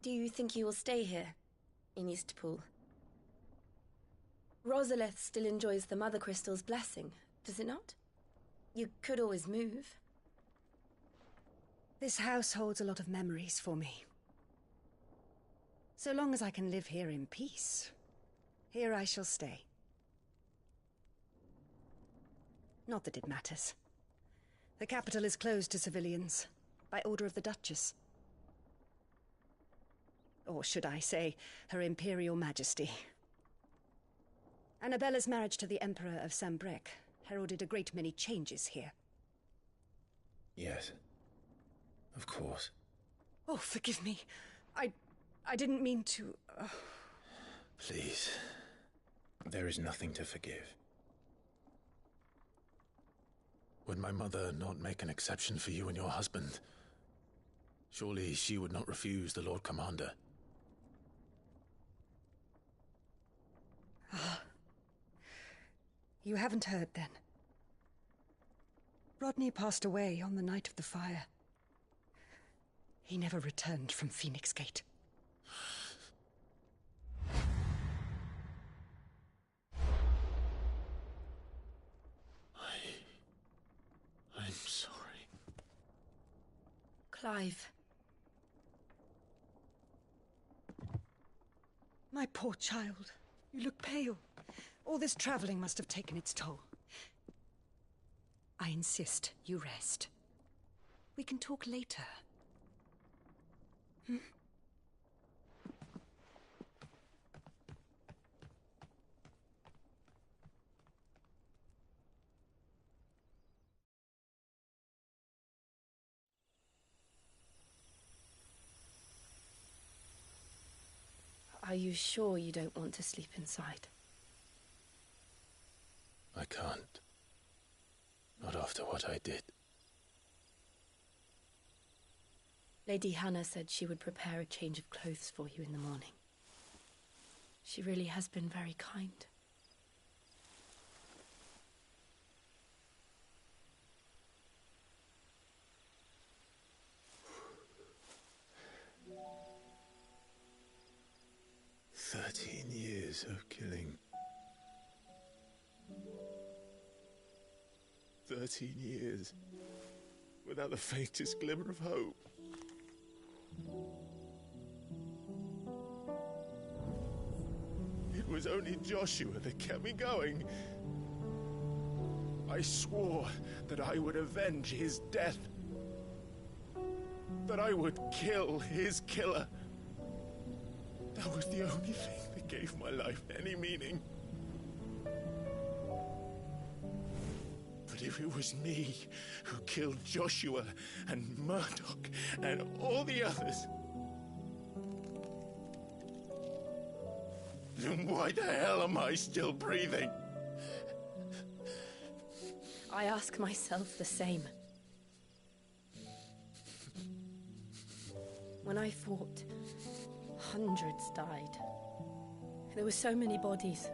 Do you think you will stay here, in Eastpool? Rosalith still enjoys the Mother Crystal's blessing, does it not? You could always move. This house holds a lot of memories for me. So long as I can live here in peace, here I shall stay. Not that it matters. The capital is closed to civilians, by order of the Duchess. Or should I say, Her Imperial Majesty. Annabella's marriage to the Emperor of Sambrec heralded a great many changes here. Yes. Of course. Oh, forgive me. I didn't mean to... Please. There is nothing to forgive. Would my mother not make an exception for you and your husband? Surely she would not refuse the Lord Commander. You haven't heard, then. Rodney passed away on the night of the fire. He never returned from Phoenix Gate. I'm sorry. Clive. My poor child. You look pale. All this traveling must have taken its toll. I insist you rest. We can talk later. Hmm? Are you sure you don't want to sleep inside? I can't. Not after what I did. Lady Hannah said she would prepare a change of clothes for you in the morning. She really has been very kind. Years of killing. 13 years without the faintest glimmer of hope. It was only Joshua that kept me going. I swore that I would avenge his death. That I would kill his killer. That was the only thing that gave my life any meaning. But if it was me who killed Joshua and Murdoch and all the others, then why the hell am I still breathing? I ask myself the same. When I fought, hundreds died. There were so many bodies,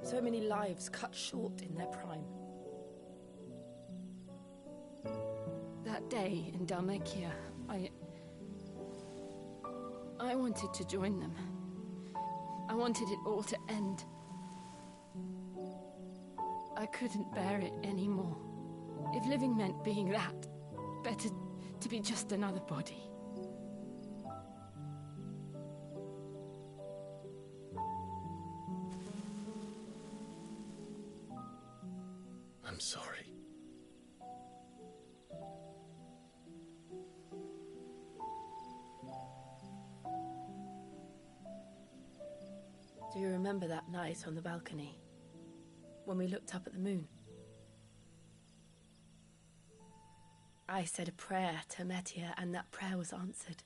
so many lives cut short in their prime. That day in Dalmekia, I wanted to join them. I wanted it all to end. I couldn't bear it anymore. If living meant being that, better to be just another body. I'm sorry. Do you remember that night on the balcony, when we looked up at the moon? I said a prayer to Metia, and that prayer was answered.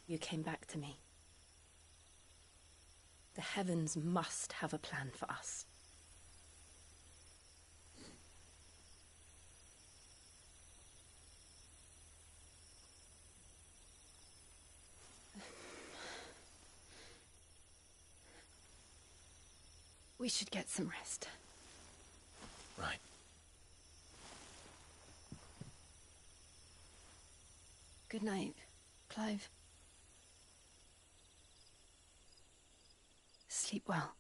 You came back to me. The heavens must have a plan for us. We should get some rest. Right. Good night, Clive. Sleep well.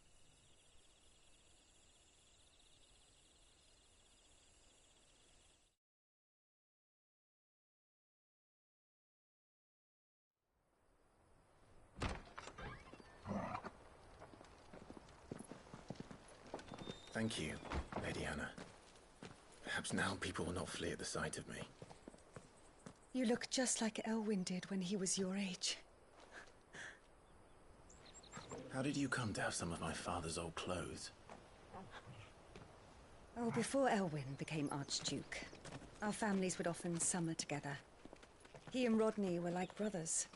Thank you, Lady Anna. Perhaps now people will not flee at the sight of me. You look just like Elwyn did when he was your age. How did you come to have some of my father's old clothes? Oh, before Elwyn became Archduke, our families would often summer together. He and Rodney were like brothers.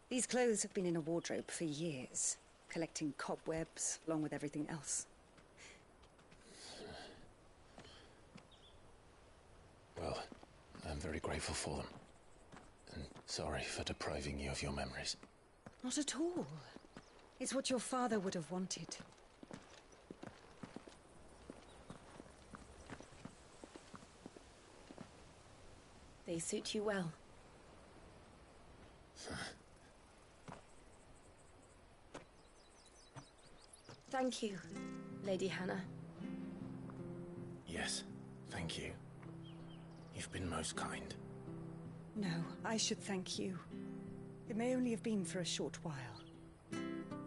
These clothes have been in a wardrobe for years, collecting cobwebs along with everything else. Well, I'm very grateful for them. And sorry for depriving you of your memories. Not at all. It's what your father would have wanted. They suit you well. Thank you, Lady Hannah. Yes, thank you. You've been most kind. No, I should thank you. It may only have been for a short while,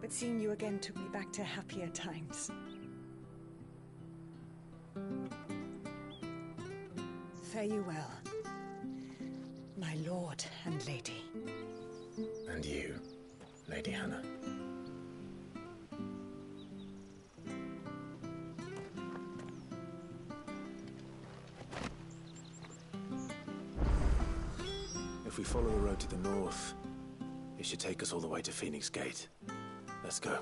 but seeing you again took me back to happier times. Fare you well, my lord and lady. And you, Lady Hannah. If we follow the road to the north, it should take us all the way to Phoenix Gate. Let's go.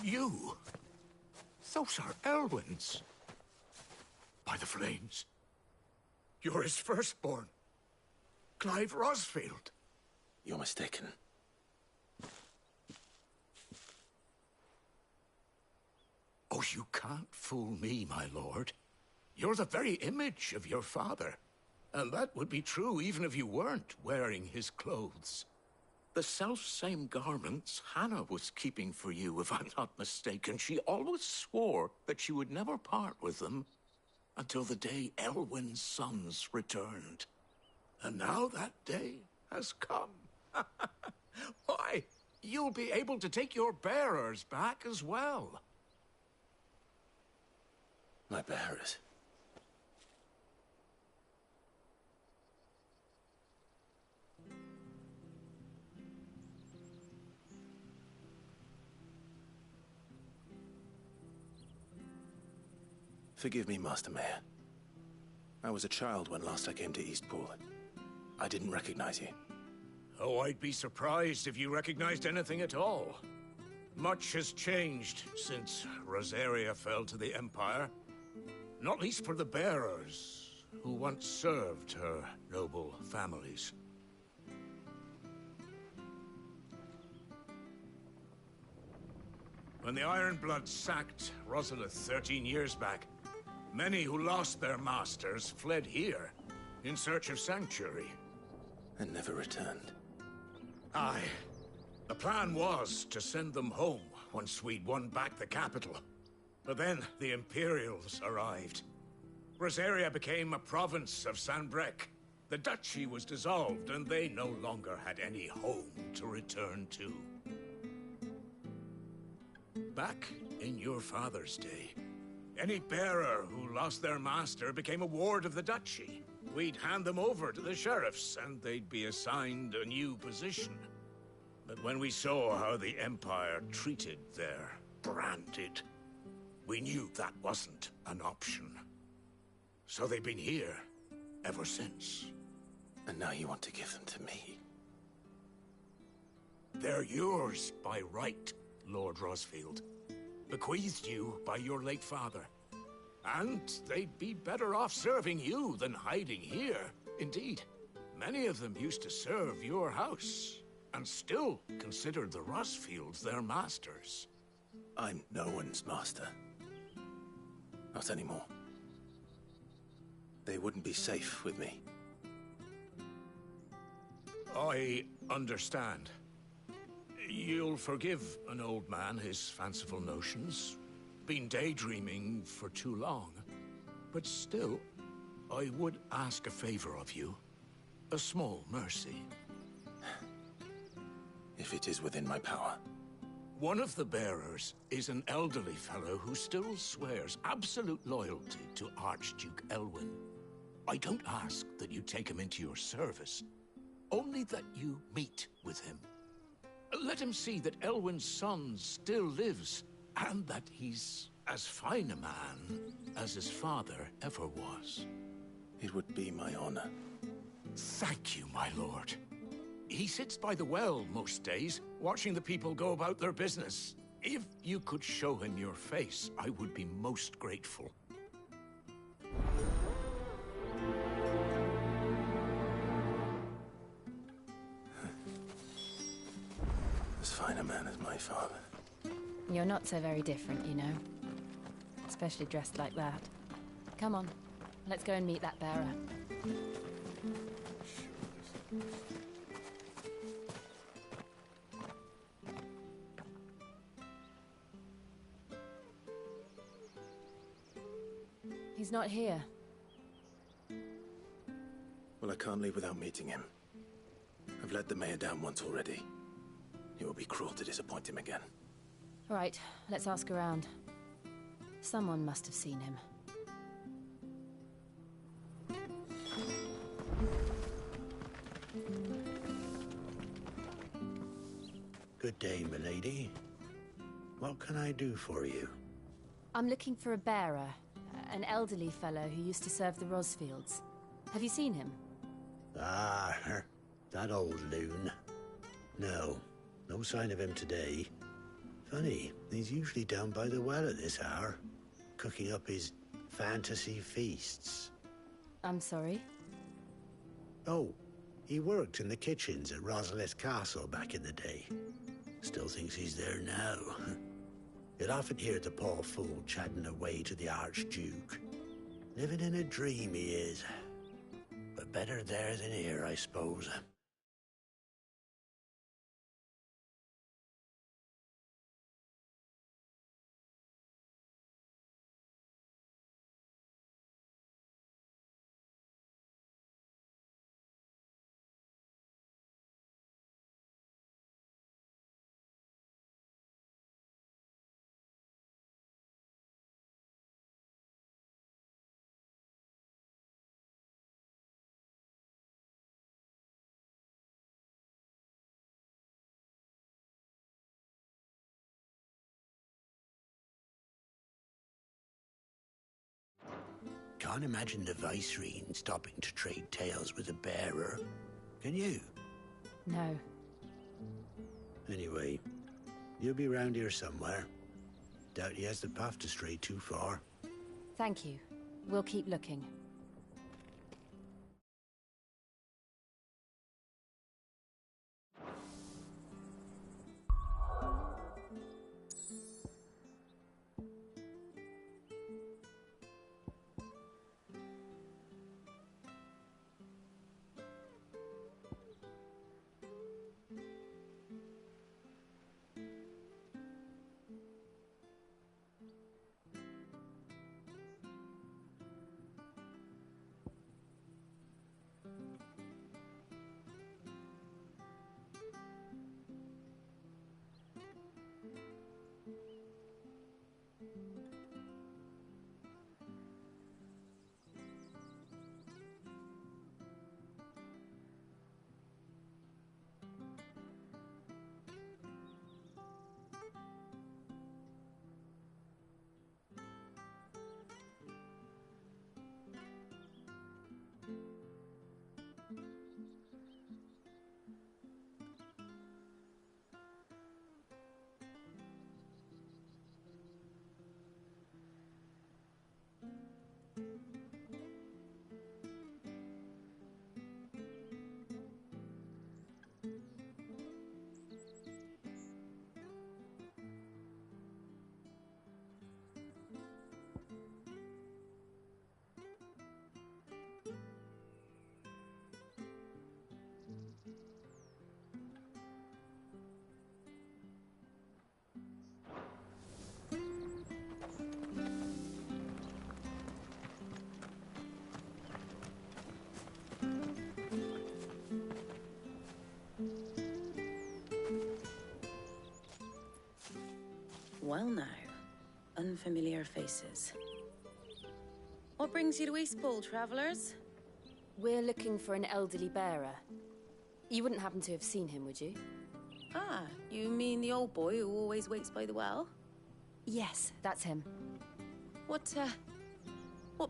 You? Those are Elwyn's. By the flames. You're his firstborn. Clive Rosfield. You're mistaken. Oh, you can't fool me, my lord. You're the very image of your father. And that would be true even if you weren't wearing his clothes. The self-same garments Hannah was keeping for you, if I'm not mistaken. She always swore that she would never part with them until the day Elwyn's sons returned. And now that day has come. Why, you'll be able to take your bearers back as well. My bearers? Forgive me, Master Mayor. I was a child when last I came to Eastpool. I didn't recognize you. Oh, I'd be surprised if you recognized anything at all. Much has changed since Rosaria fell to the Empire. Not least for the bearers, who once served her noble families. When the Ironbloods sacked Rosalith 13 years back, many who lost their masters fled here in search of sanctuary. And never returned. Aye. The plan was to send them home once we'd won back the capital. But then the Imperials arrived. Rosaria became a province of Sanbreque. The duchy was dissolved, and they no longer had any home to return to. Back in your father's day, any bearer who lost their master became a ward of the duchy. We'd hand them over to the sheriffs, and they'd be assigned a new position. But when we saw how the Empire treated their branded, we knew that wasn't an option. So they've been here ever since. And now you want to give them to me? They're yours by right, Lord Rosfield. Bequeathed you by your late father. And they'd be better off serving you than hiding here. Indeed, many of them used to serve your house, and still considered the Rosfields their masters. I'm no one's master. Not anymore. They wouldn't be safe with me. I understand. You'll forgive an old man his fanciful notions. Been daydreaming for too long. But still, I would ask a favor of you. A small mercy. If it is within my power. One of the bearers is an elderly fellow who still swears absolute loyalty to Archduke Elwyn. I don't ask that you take him into your service, only that you meet with him. Let him see that Elwyn's son still lives, and that he's as fine a man as his father ever was. It would be my honor. Thank you, my lord. He sits by the well most days, watching the people go about their business. If you could show him your face, I would be most grateful. As fine a man as my father. You're not so very different, you know. Especially dressed like that. Come on, let's go and meet that bearer. He's not here. Well, I can't leave without meeting him. I've let the mayor down once already. It would be cruel to disappoint him again. All right, let's ask around. Someone must have seen him. Good day, milady. What can I do for you? I'm looking for a bearer, an elderly fellow who used to serve the Rosfields. Have you seen him? Ah, that old loon. No, no sign of him today. Funny, he's usually down by the well at this hour, cooking up his fantasy feasts. I'm sorry? Oh, he worked in the kitchens at Rosalith Castle back in the day. Still thinks he's there now. You'd often hear the poor fool chatting away to the Archduke. Living in a dream he is. But better there than here, I suppose. Can't imagine the Viceroy stopping to trade tales with a bearer. Can you? No. Anyway, you'll be round here somewhere. Doubt he has the path to stray too far. Thank you. We'll keep looking. Well now, unfamiliar faces. What brings you to Eastpool, travellers? We're looking for an elderly bearer. You wouldn't happen to have seen him, would you? Ah, you mean the old boy who always waits by the well? Yes, that's him. What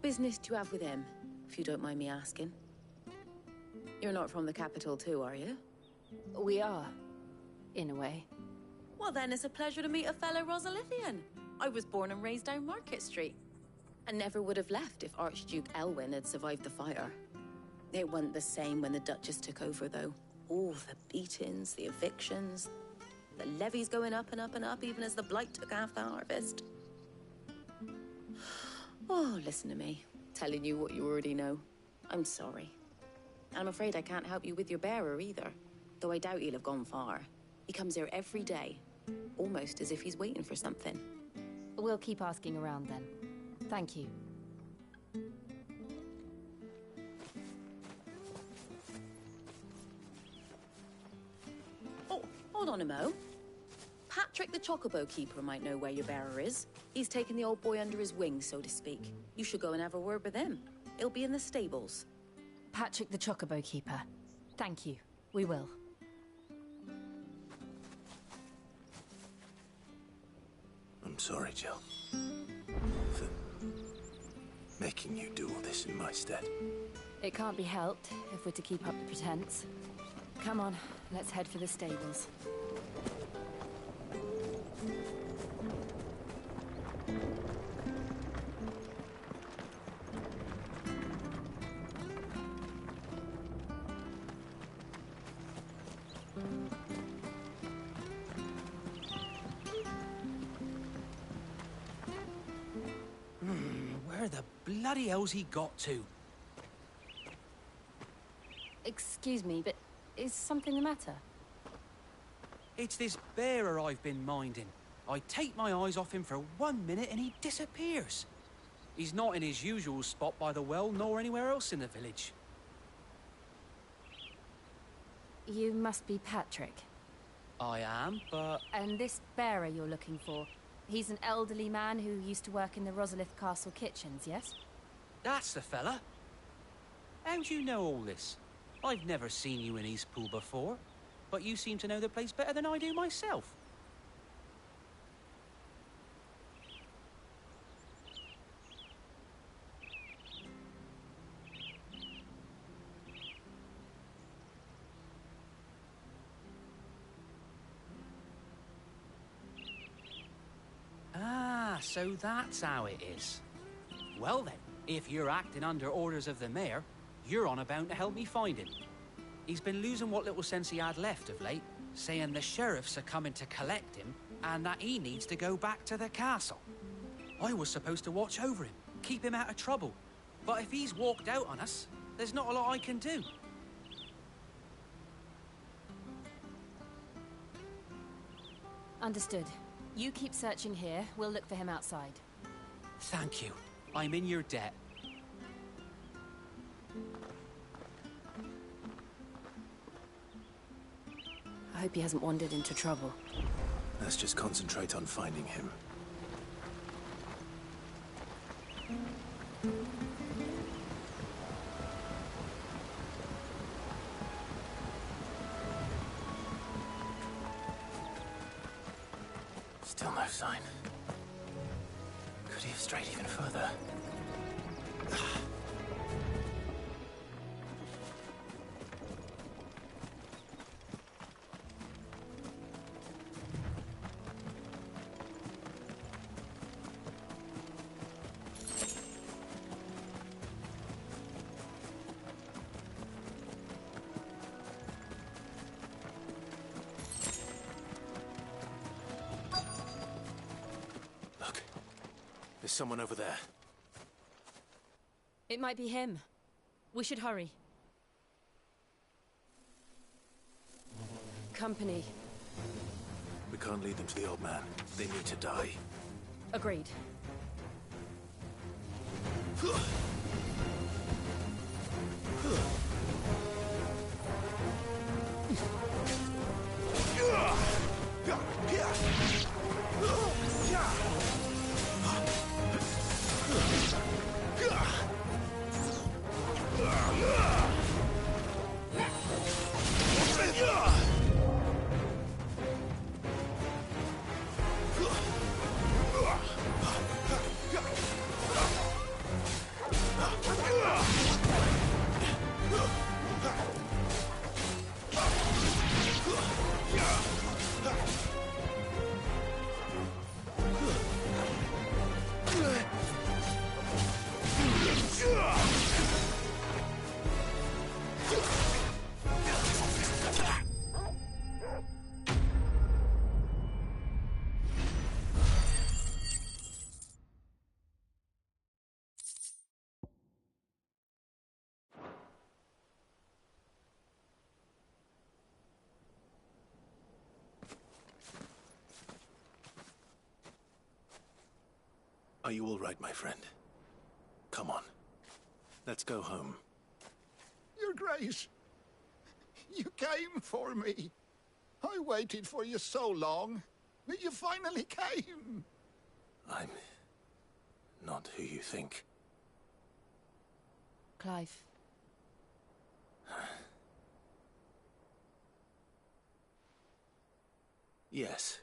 business do you have with him, if you don't mind me asking? You're not from the capital too, are you? We are, in a way. Well then, it's a pleasure to meet a fellow Rosalithian. I was born and raised down Market Street. And never would have left if Archduke Elwyn had survived the fire. It wasn't the same when the Duchess took over, though. All the beatings, the evictions, the levies going up and up and up, even as the blight took half the harvest. Oh, listen to me, telling you what you already know. I'm sorry. I'm afraid I can't help you with your bearer either, though I doubt he'll have gone far. He comes here every day, almost as if he's waiting for something. We'll keep asking around then. Thank you. Oh, hold on a mo. Patrick the Chocobo Keeper might know where your bearer is. He's taken the old boy under his wing, so to speak. You should go and have a word with him. He'll be in the stables. Patrick the Chocobo Keeper. Thank you. We will. I'm sorry, Jill. For making you do all this in my stead. It can't be helped if we're to keep up the pretense. Come on, let's head for the stables. Where the bloody hell's he got to? Excuse me, but is something the matter? It's this bearer I've been minding. I take my eyes off him for 1 minute and he disappears. He's not in his usual spot by the well, nor anywhere else in the village. You must be Patrick. I am, but... And this bearer you're looking for, he's an elderly man who used to work in the Rosalith Castle kitchens, yes? That's the fella. How do you know all this? I've never seen you in Eastpool before, but you seem to know the place better than I do myself. Ah, so that's how it is. Well then, if you're acting under orders of the mayor, you're on about to help me find him. He's been losing what little sense he had left of late, saying the sheriffs are coming to collect him and that he needs to go back to the castle. I was supposed to watch over him, keep him out of trouble. But if he's walked out on us, there's not a lot I can do. Understood. You keep searching here, we'll look for him outside. Thank you. I'm in your debt. I hope he hasn't wandered into trouble. Let's just concentrate on finding him. Still no sign. Could he have strayed even further? someone over there. It might be him. We should hurry. Company. We can't lead them to the old man. They need to die. Agreed. Are you all right, my friend? Come on. Let's go home. Your Grace, you came for me. I waited for you so long, but you finally came. I'm not who you think. Clive. Yes.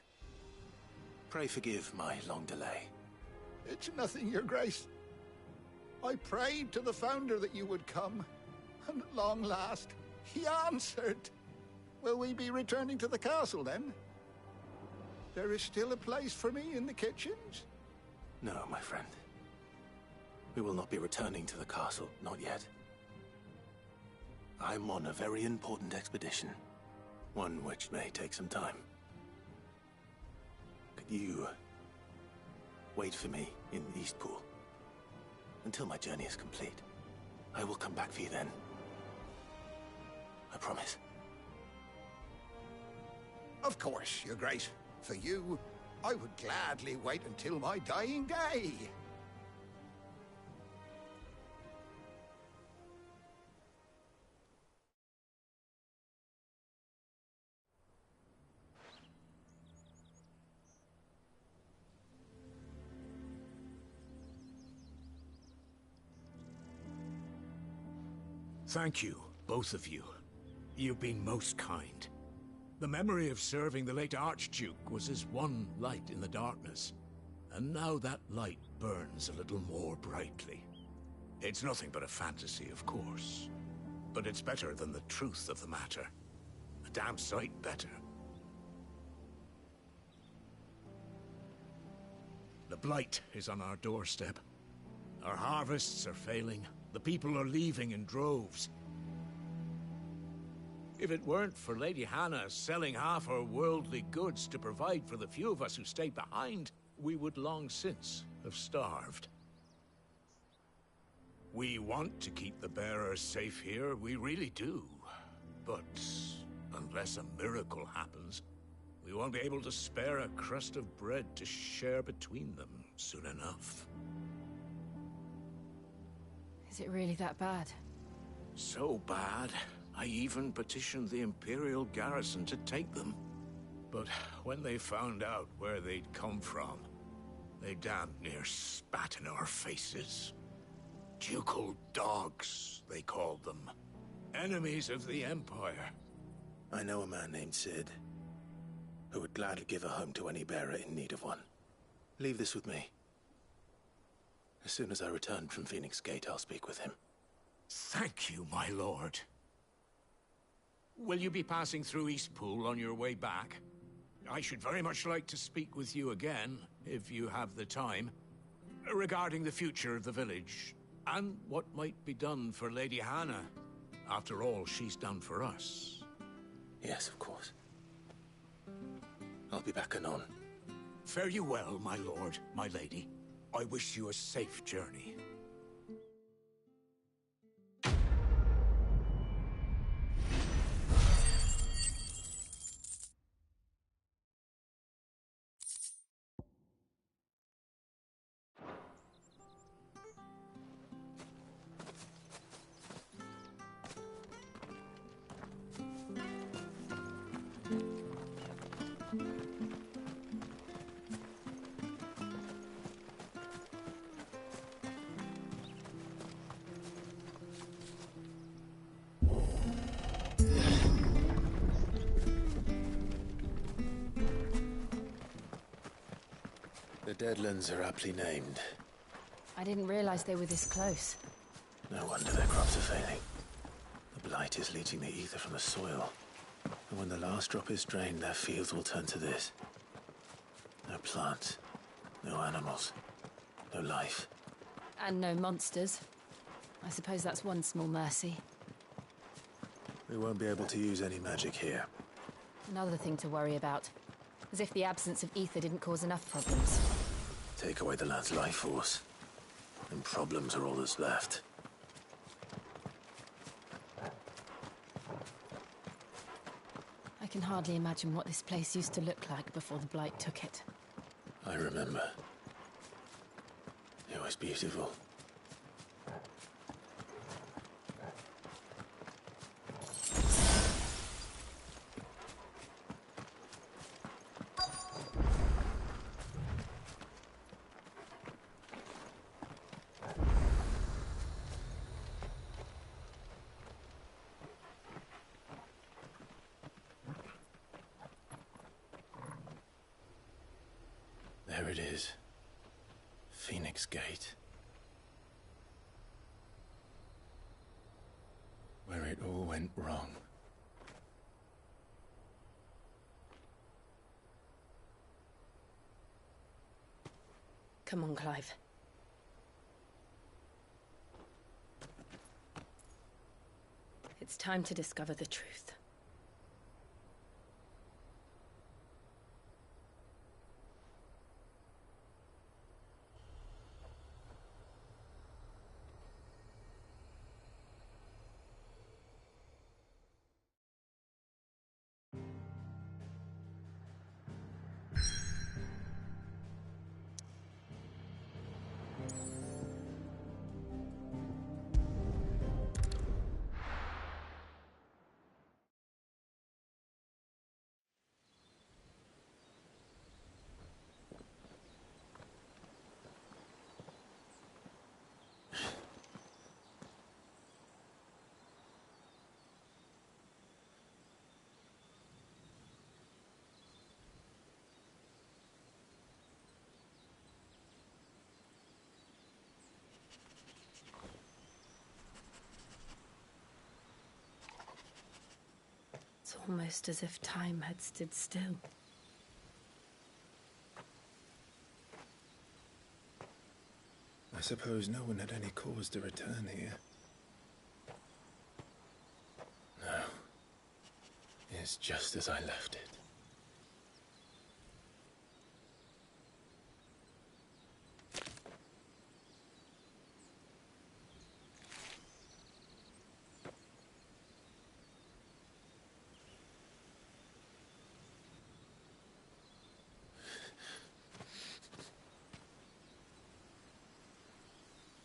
Pray forgive my long delay. It's nothing, Your Grace. I prayed to the Founder that you would come, and at long last, he answered. Will we be returning to the castle, then? There is still a place for me in the kitchens? No, my friend. We will not be returning to the castle, not yet. I'm on a very important expedition, one which may take some time. Could you wait for me in Eastpool until my journey is complete? I will come back for you then. I promise. Of course, Your Grace. For you, I would gladly wait until my dying day. Thank you, both of you. You've been most kind. The memory of serving the late Archduke was as one light in the darkness, and now that light burns a little more brightly. It's nothing but a fantasy, of course, but it's better than the truth of the matter. A damn sight better. The blight is on our doorstep. Our harvests are failing. The people are leaving in droves. If it weren't for Lady Hannah selling half her worldly goods to provide for the few of us who stayed behind, we would long since have starved. We want to keep the bearers safe here, we really do. But unless a miracle happens, we won't be able to spare a crust of bread to share between them soon enough. Is it really that bad? So bad, I even petitioned the Imperial garrison to take them. But when they found out where they'd come from, they damn near spat in our faces. Ducal dogs, they called them. Enemies of the Empire. I know a man named Sid, who would gladly give a home to any bearer in need of one. Leave this with me. As soon as I return from Phoenix Gate, I'll speak with him. Thank you, my lord. Will you be passing through Eastpool on your way back? I should very much like to speak with you again, if you have the time, regarding the future of the village, and what might be done for Lady Hannah. After all she's done for us. Yes, of course. I'll be back anon. Fare you well, my lord, my lady. I wish you a safe journey. The Deadlands are aptly named. I didn't realize they were this close. No wonder their crops are failing. The blight is leaching the ether from the soil. And when the last drop is drained, their fields will turn to this. No plants, no animals, no life. And no monsters. I suppose that's one small mercy. We won't be able to use any magic here. Another thing to worry about. As if the absence of ether didn't cause enough problems. Take away the land's life force, and problems are all that's left. I can hardly imagine what this place used to look like before the blight took it. I remember. It was beautiful. There it is. Phoenix Gate. Where it all went wrong. Come on, Clive. It's time to discover the truth. It's almost as if time had stood still. I suppose no one had any cause to return here. No. It's just as I left it.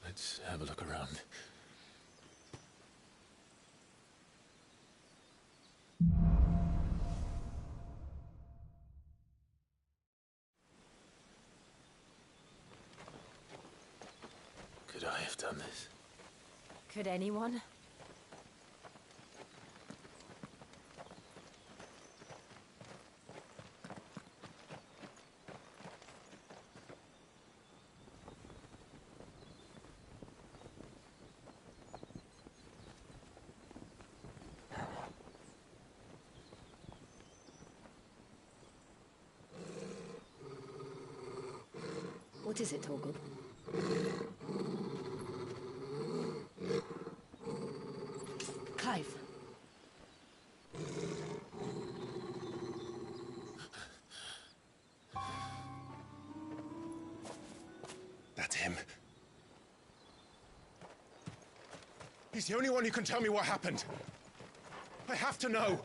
Let's have a look around. Could I have done this? Could anyone? What is it, Torgal? Clive. The That's him. He's the only one who can tell me what happened. I have to know.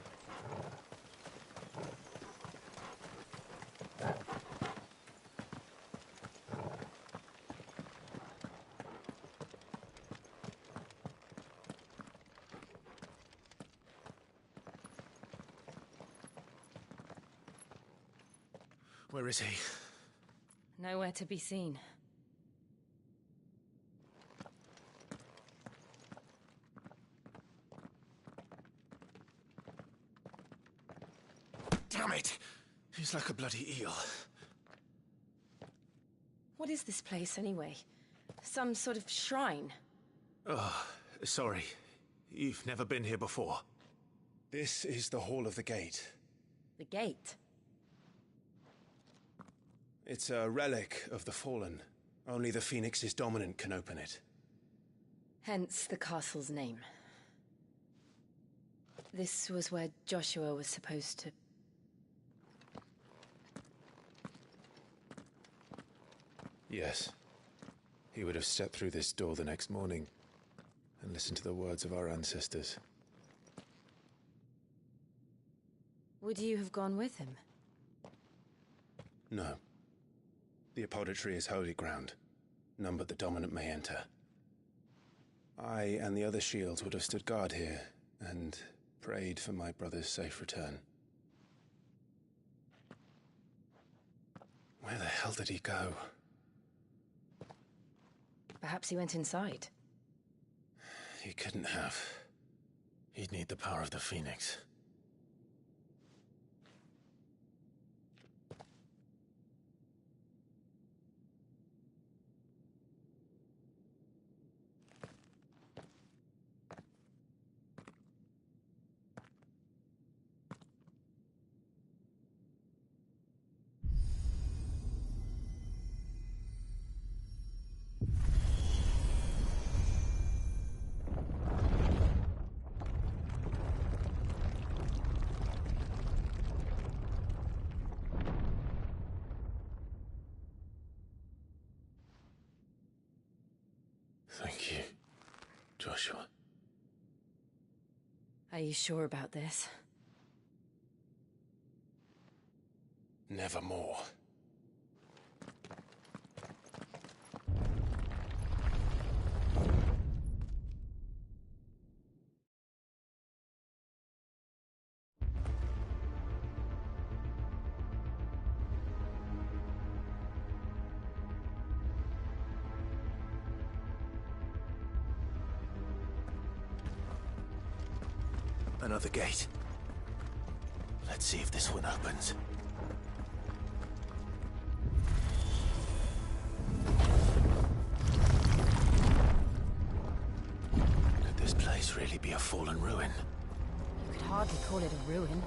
Where is he? Nowhere to be seen. Damn it! He's like a bloody eel. What is this place, anyway? Some sort of shrine? Oh, sorry. You've never been here before. This is the Hall of the Gate. The gate? It's a relic of the Fallen. Only the Phoenix's dominant can open it. Hence the castle's name. This was where Joshua was supposed to... Yes. He would have stepped through this door the next morning and listened to the words of our ancestors. Would you have gone with him? No. The apodatory is holy ground. None but the dominant may enter. I and the other shields would have stood guard here and prayed for my brother's safe return. Where the hell did he go? Perhaps he went inside. He couldn't have. He'd need the power of the Phoenix. Thank you, Joshua. Are you sure about this? Nevermore. Another gate. Let's see if this one opens. Could this place really be a fallen ruin? You could hardly call it a ruin.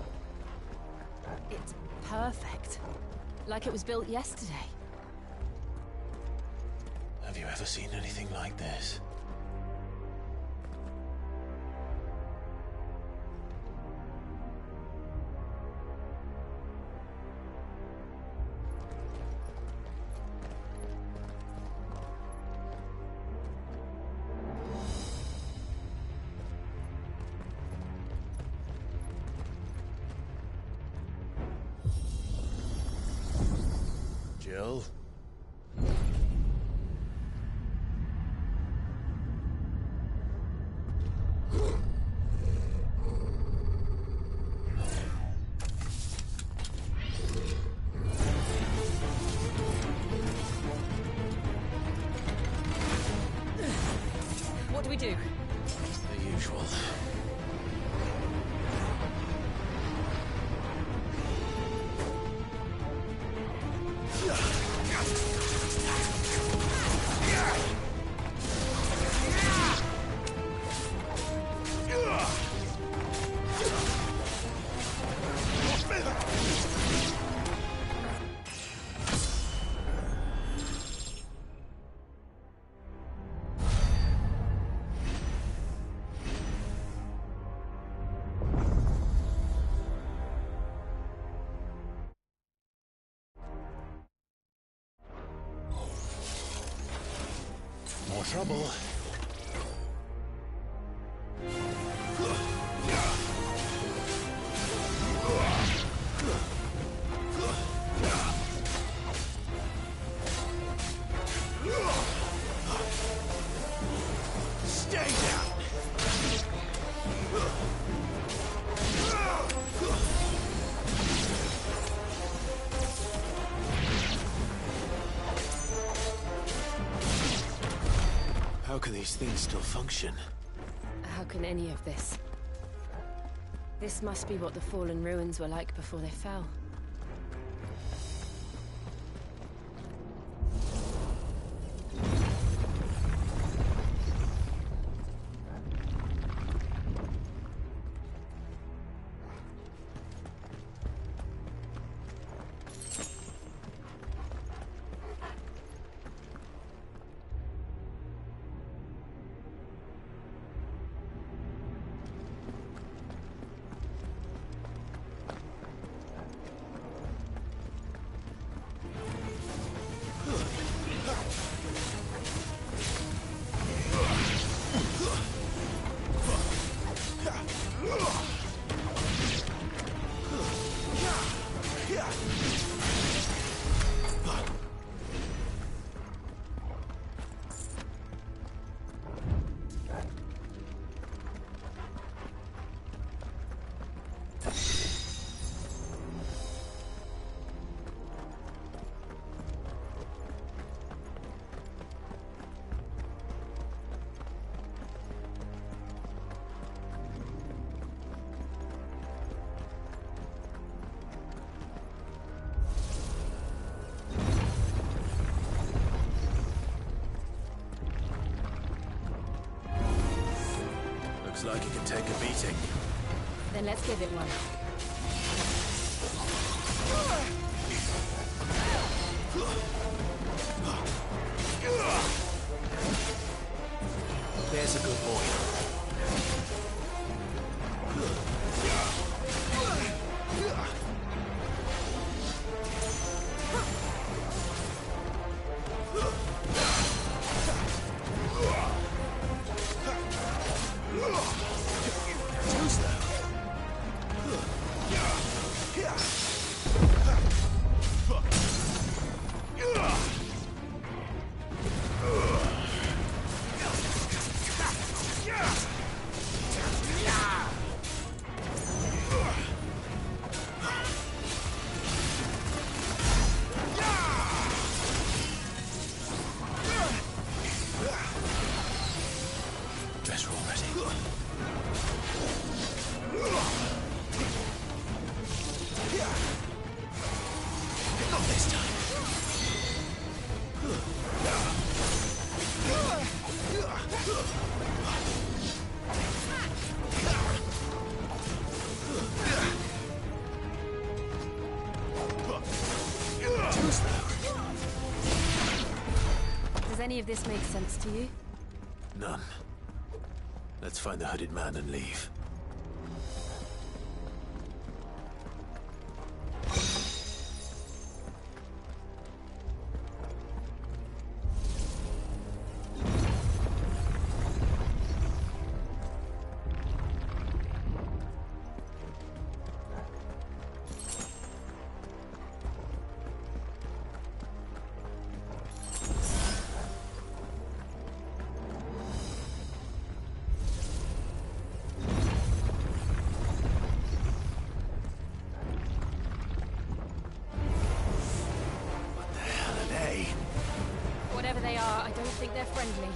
It's perfect. Like it was built yesterday. Have you ever seen anything like this? Jill? What do we do? The usual. more trouble. Stay down! How can these things still function? How can any of this? This must be what the fallen ruins were like before they fell. Looks like it can take a beating. Then let's give it one. There's a good boy. Does any of this make sense to you? None. Let's find the hooded man and leave. Whatever they are, I don't think they're friendly.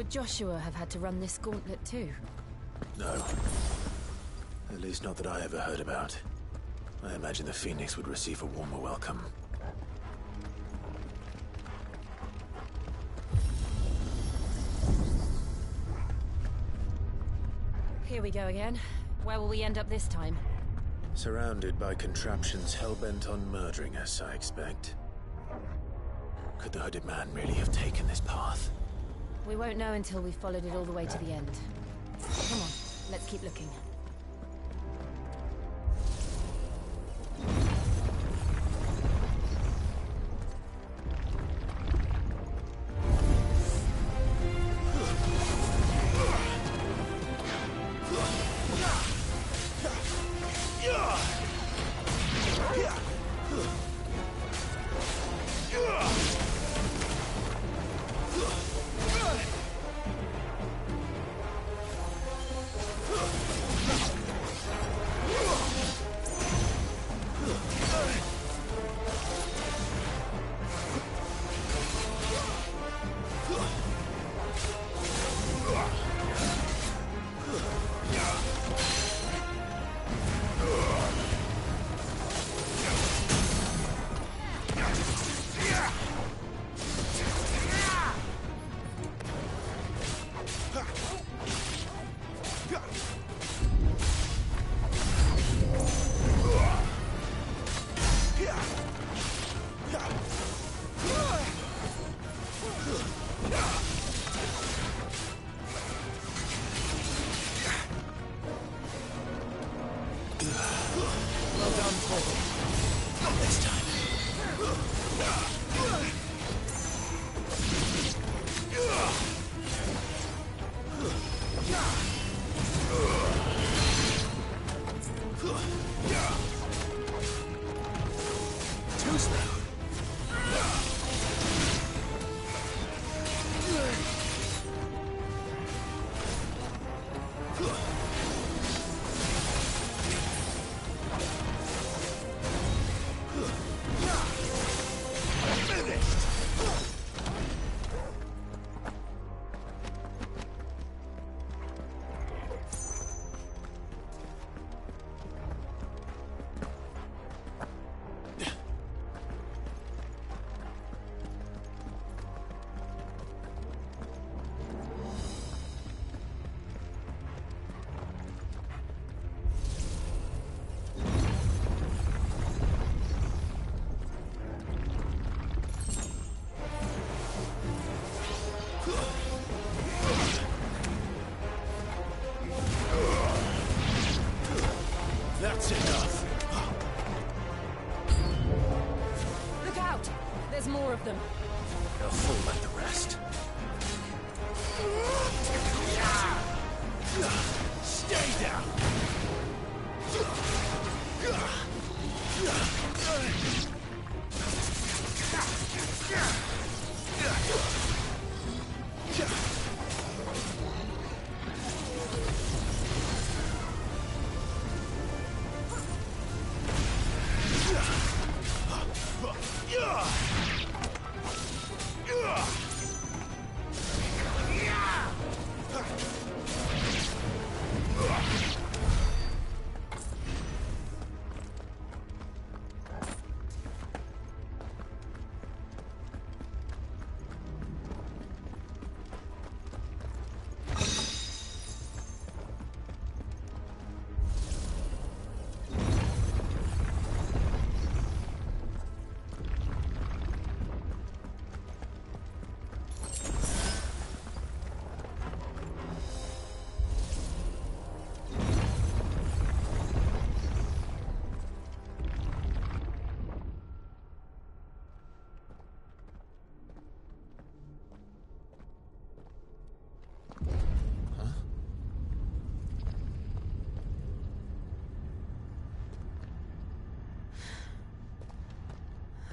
Would Joshua have had to run this gauntlet too? No. At least not that I ever heard about. I imagine the Phoenix would receive a warmer welcome. Here we go again. Where will we end up this time? Surrounded by contraptions hell-bent on murdering us, I expect. Could the hooded man really have taken this path? We won't know until we've followed it all the way to the end. Come on, let's keep looking. That's enough. Look out! There's more of them. They'll fall like the rest. Stay down!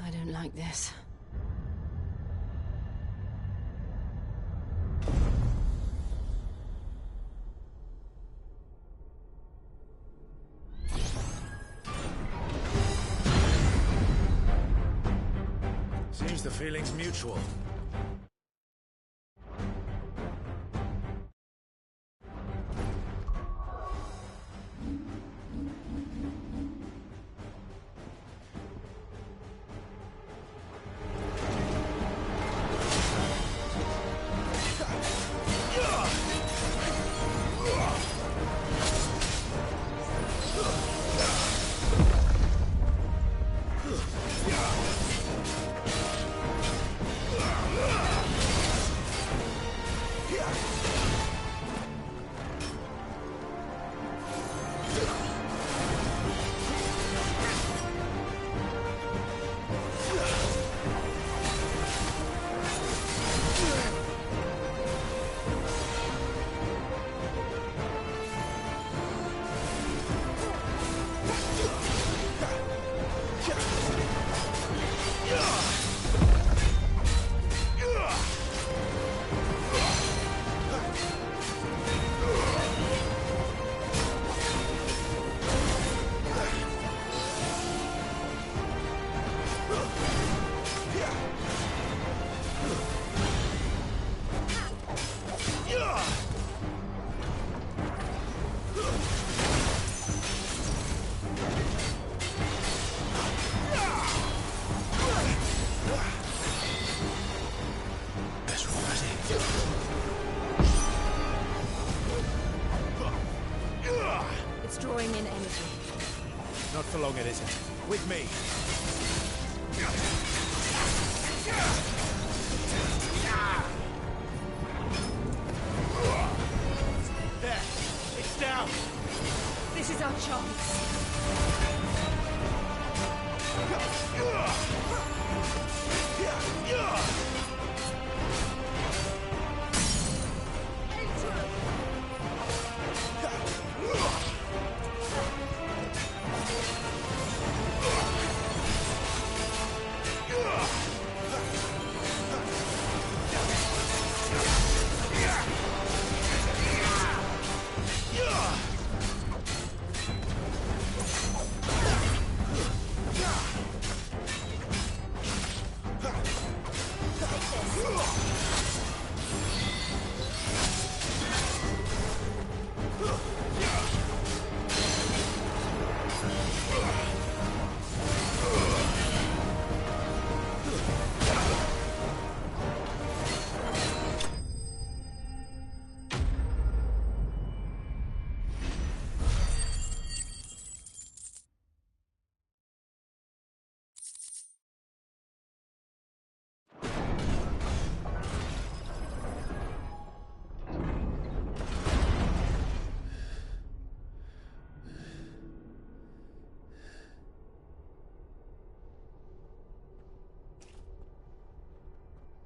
I don't like this. Seems the feeling's mutual. It's drawing in energy. Not for long, it isn't. With me. There. It's down. This is our chance.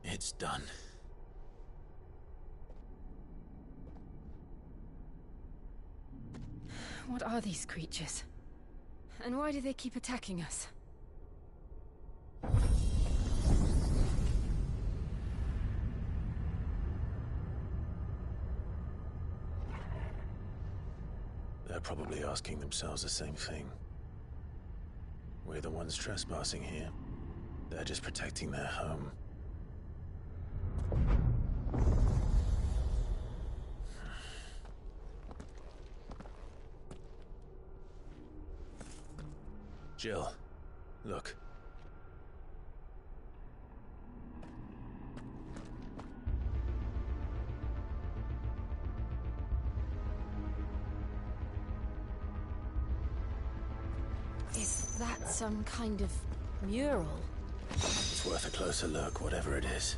It's done. What are these creatures? And why do they keep attacking us? They're probably asking themselves the same thing. We're the ones trespassing here. They're just protecting their home. Jill, look. Is that some kind of mural? It's worth a closer look, whatever it is.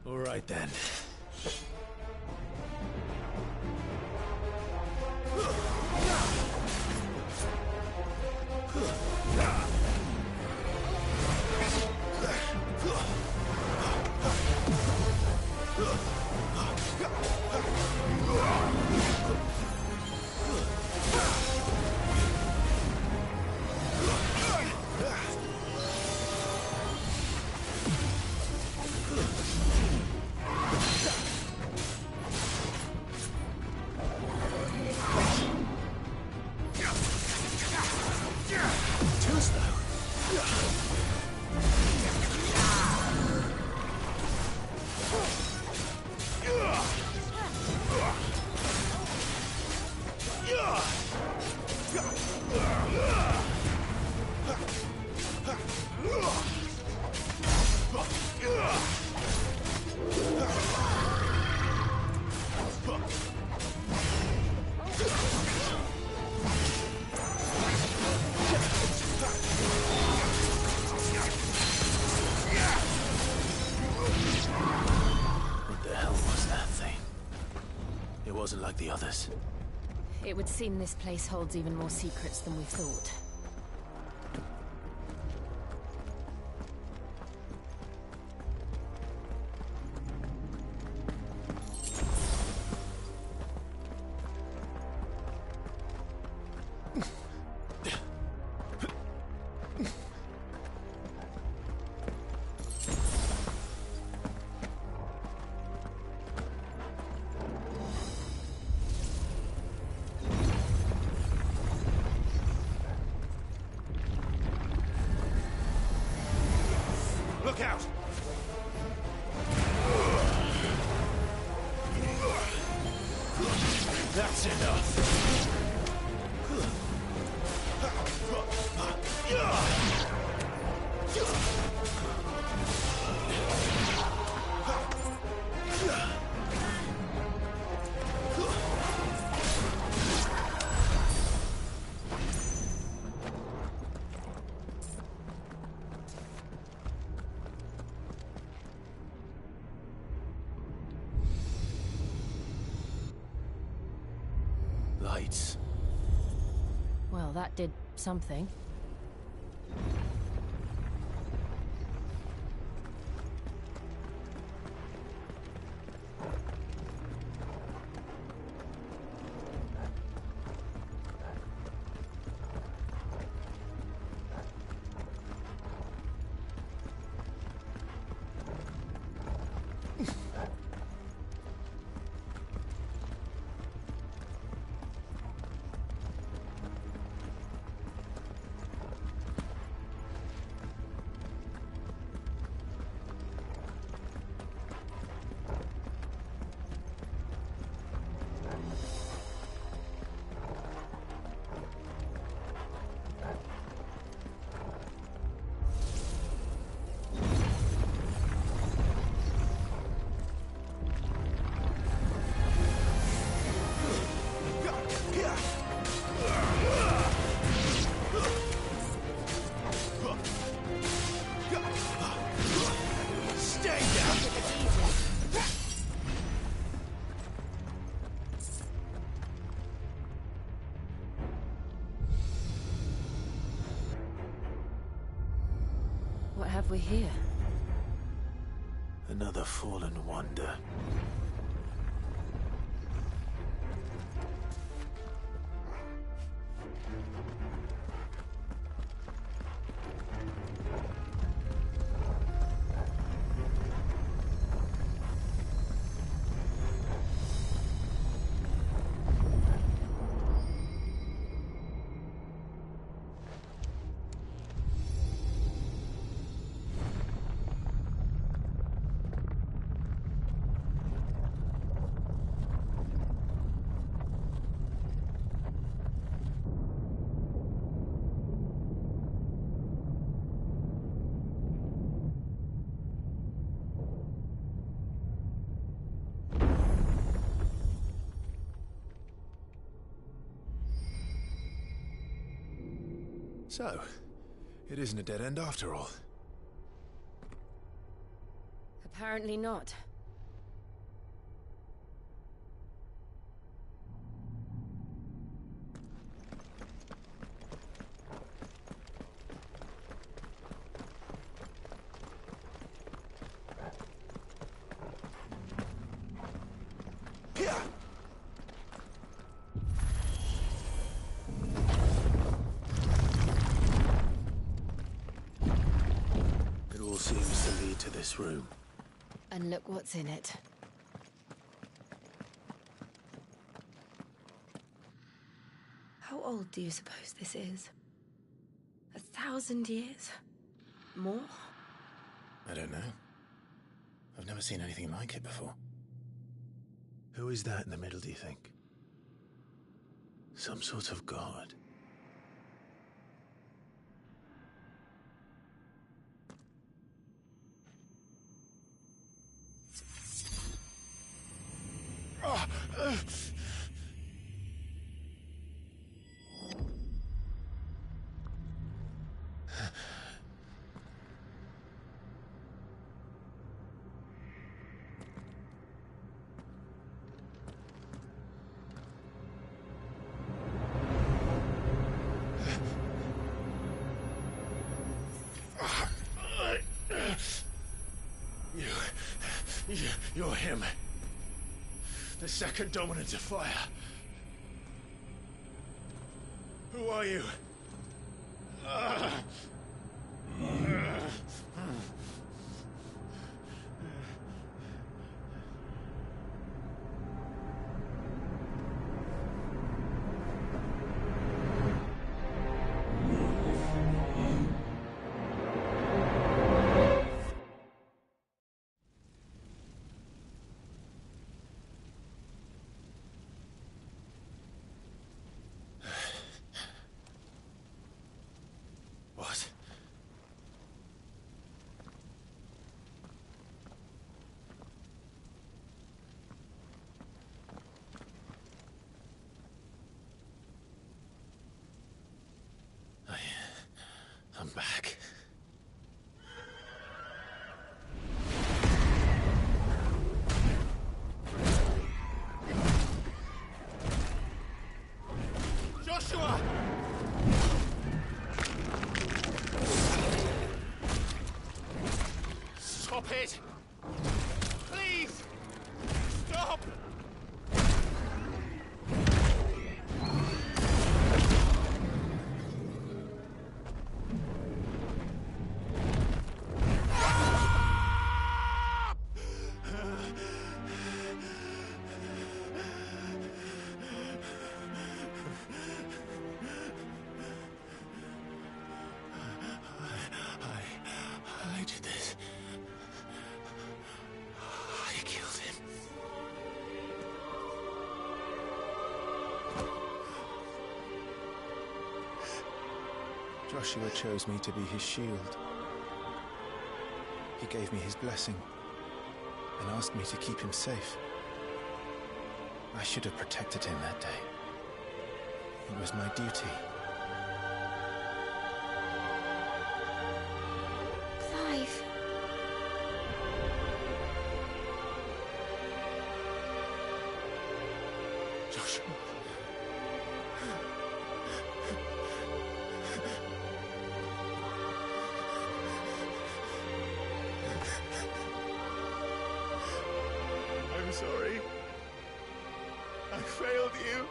All right then. What the hell was that thing? It wasn't like the others. It would seem this place holds even more secrets than we thought. Look out! That's enough. Lights. Well, that did something. What have we here? Another fallen wonder. So, it isn't a dead end after all. Apparently not. It all seems to lead to this room. And look what's in it. How old do you suppose this is? 1,000 years? More? I don't know. I've never seen anything like it before. Who is that in the middle, do you think? Some sort of god? You're him. The second dominant of fire. Who are you? What? I'm back. Joshua! Stop it! Please! Stop! I did this. I killed him. Joshua chose me to be his shield. He gave me his blessing and asked me to keep him safe. I should have protected him that day. It was my duty. Clive. Joshua. I'm sorry. I failed you.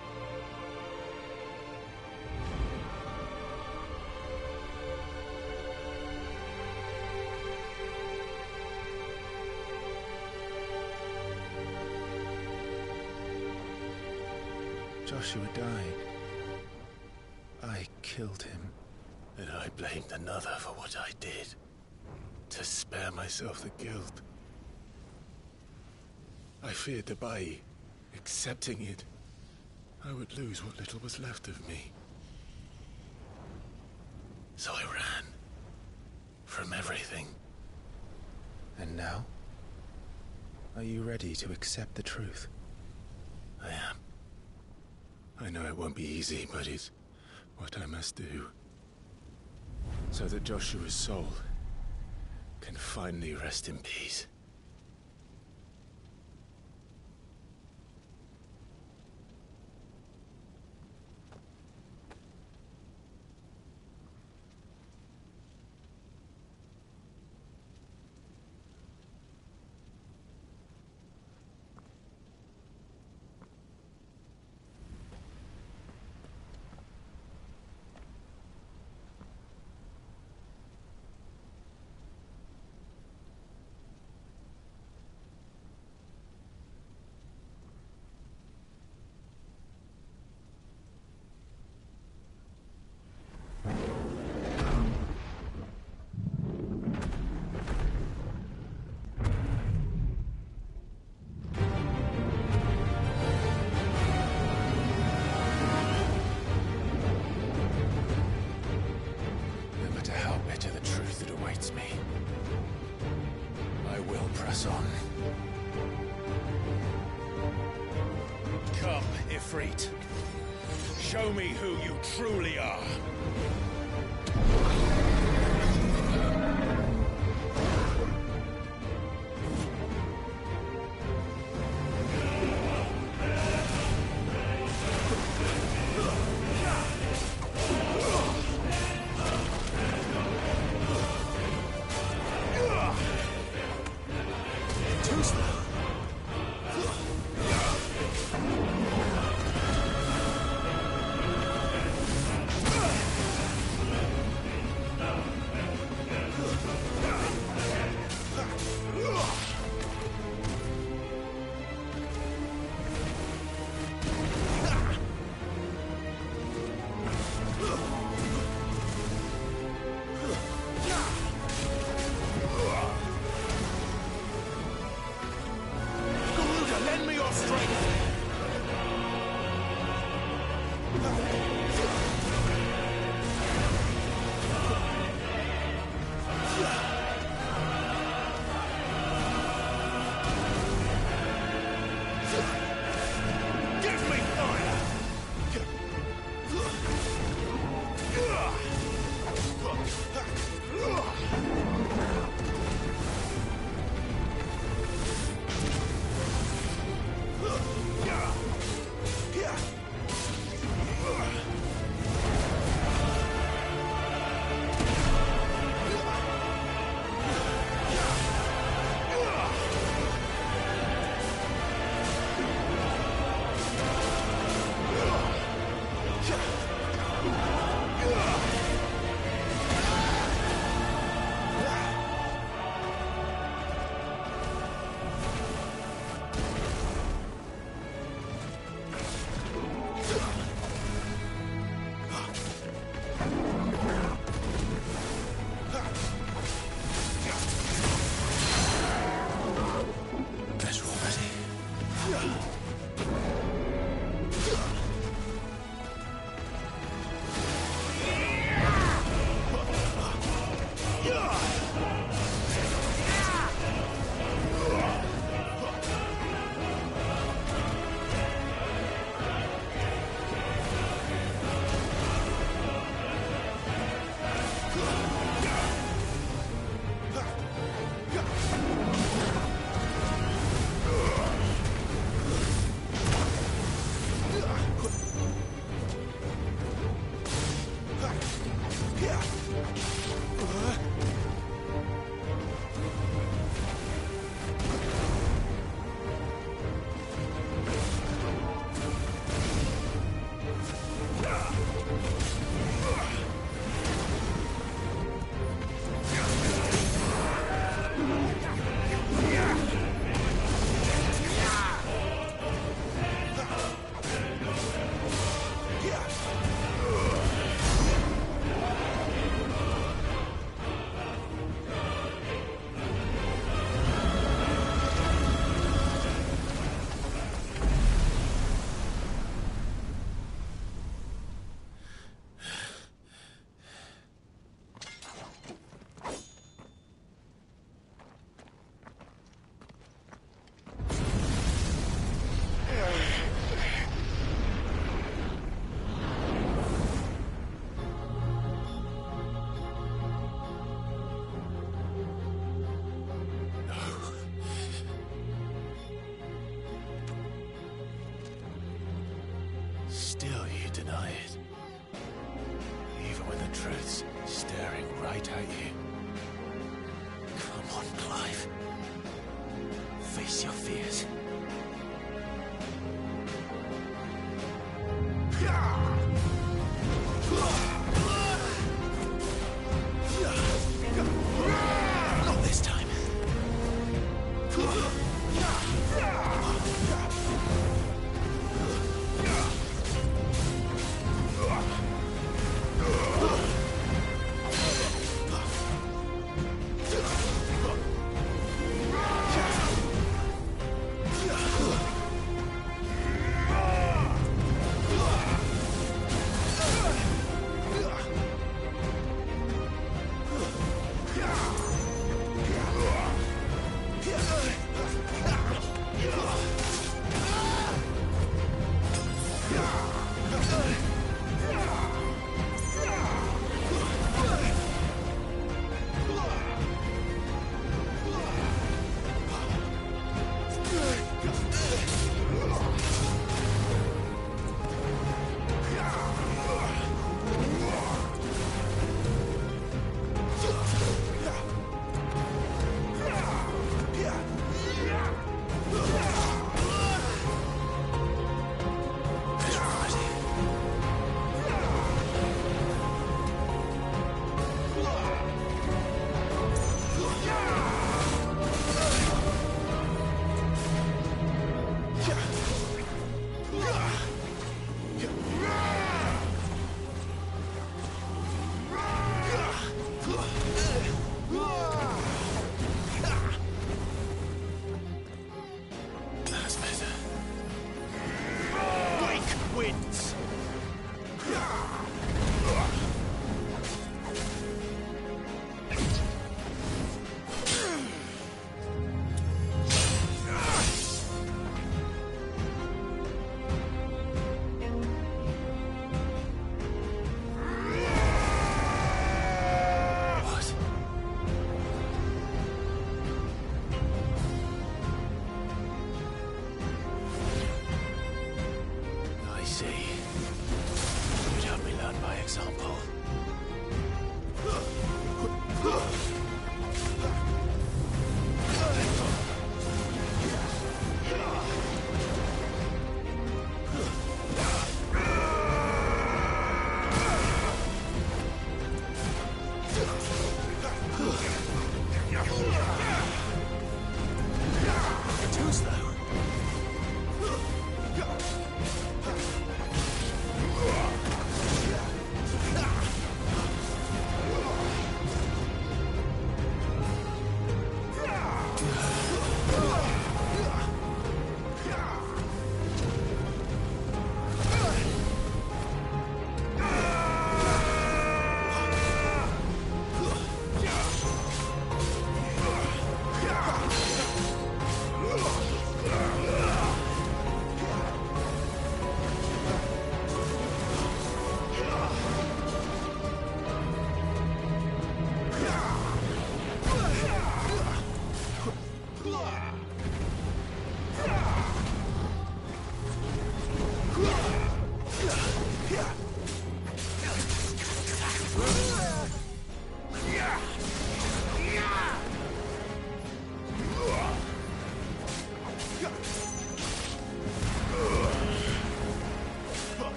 Joshua died. I killed him. And I blamed another for what I did. To spare myself the guilt. I feared that by accepting it, I would lose what little was left of me. So I ran. From everything. And now? Are you ready to accept the truth? I am. I know it won't be easy, but it's what I must do. So that Joshua's soul can finally rest in peace. Me. I will press on. Come, Ifrit. Show me who you truly are. Still you deny it. Even when the truth's staring right at you. Come on, Clive. Face your fears. Not this time.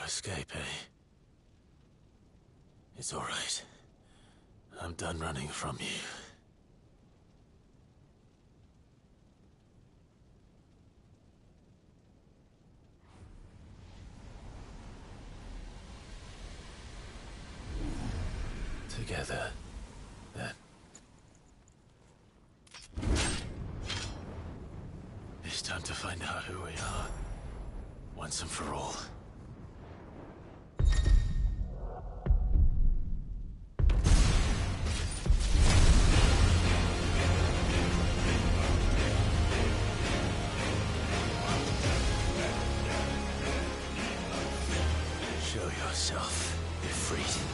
Escape, eh? It's all right. I'm done running from you. Together, then. It's time to find out who we are, once and for all. Show yourself, Ifrit.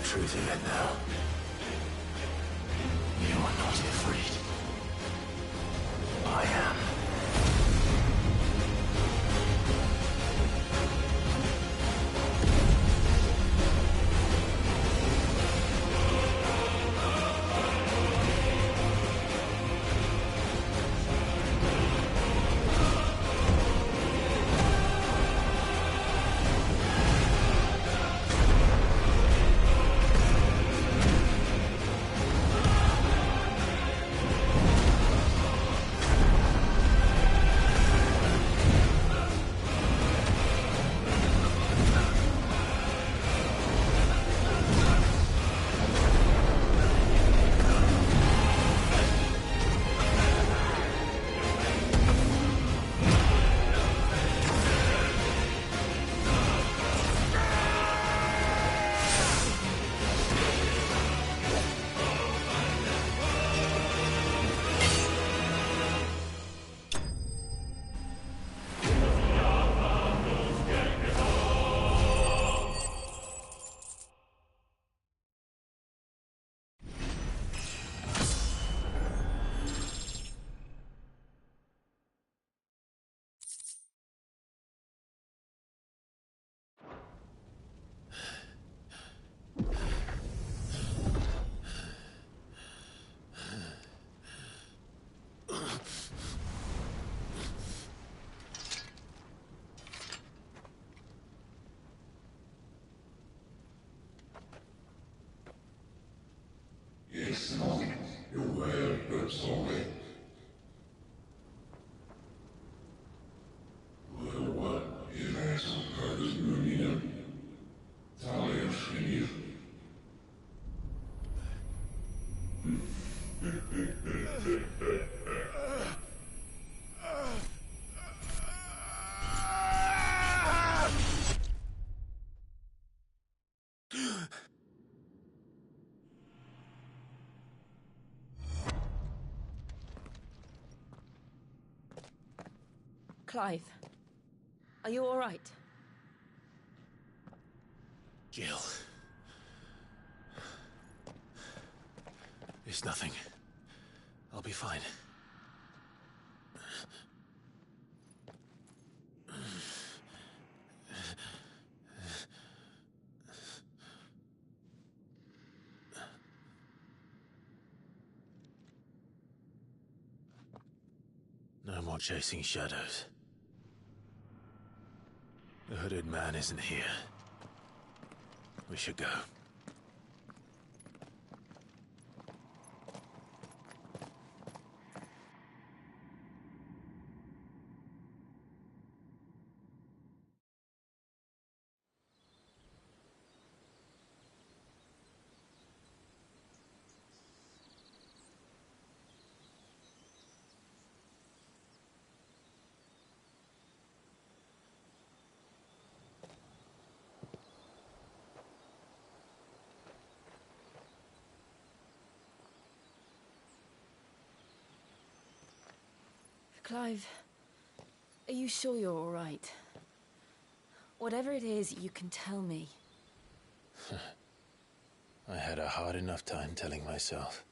Truth of it now. You are not Ifrit. Clive, are you all right? Jill. It's nothing. I'll be fine. No more chasing shadows. The hooded man isn't here. We should go. Clive, are you sure you're all right? Whatever it is, you can tell me. I had a hard enough time telling myself.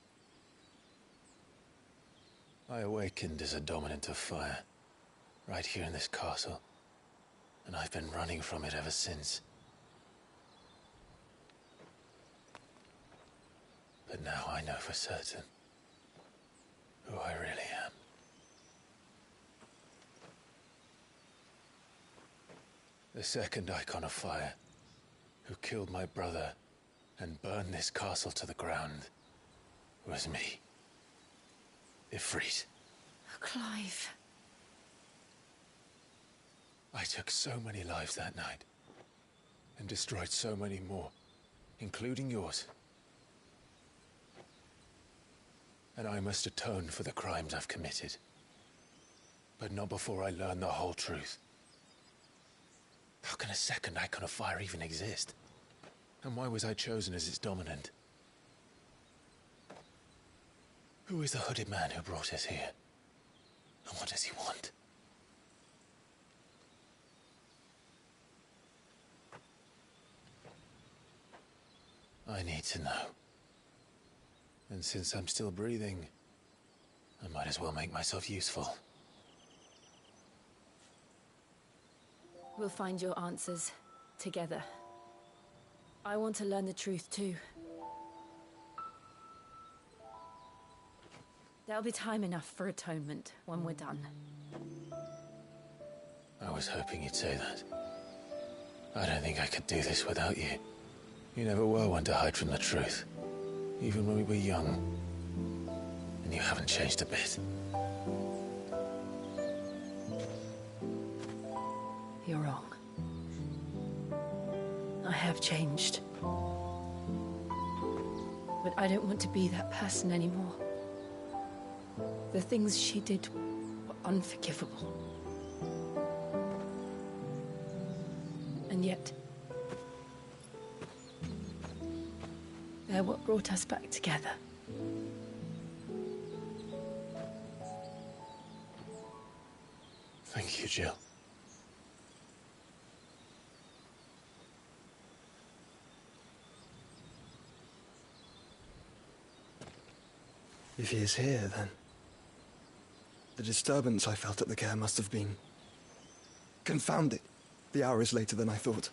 I awakened as a dominant of fire, right here in this castle, and I've been running from it ever since. But now I know for certain who I really am. The second icon of fire, who killed my brother and burned this castle to the ground, was me. Ifrit. Clive. I took so many lives that night, and destroyed so many more, including yours. And I must atone for the crimes I've committed. But not before I learn the whole truth. How can a second icon of fire even exist? And why was I chosen as its dominant? Who is the hooded man who brought us here? And what does he want? I need to know. And since I'm still breathing, I might as well make myself useful. We'll find your answers together. I want to learn the truth too. There'll be time enough for atonement when we're done. I was hoping you'd say that. I don't think I could do this without you. You never were one to hide from the truth, even when we were young. And you haven't changed a bit. You're wrong. I have changed. But I don't want to be that person anymore. The things she did were unforgivable. And yet, they're what brought us back together. Thank you, Jill. If he is here, then the disturbance I felt at the care must have been... Confound it! The hour is later than I thought.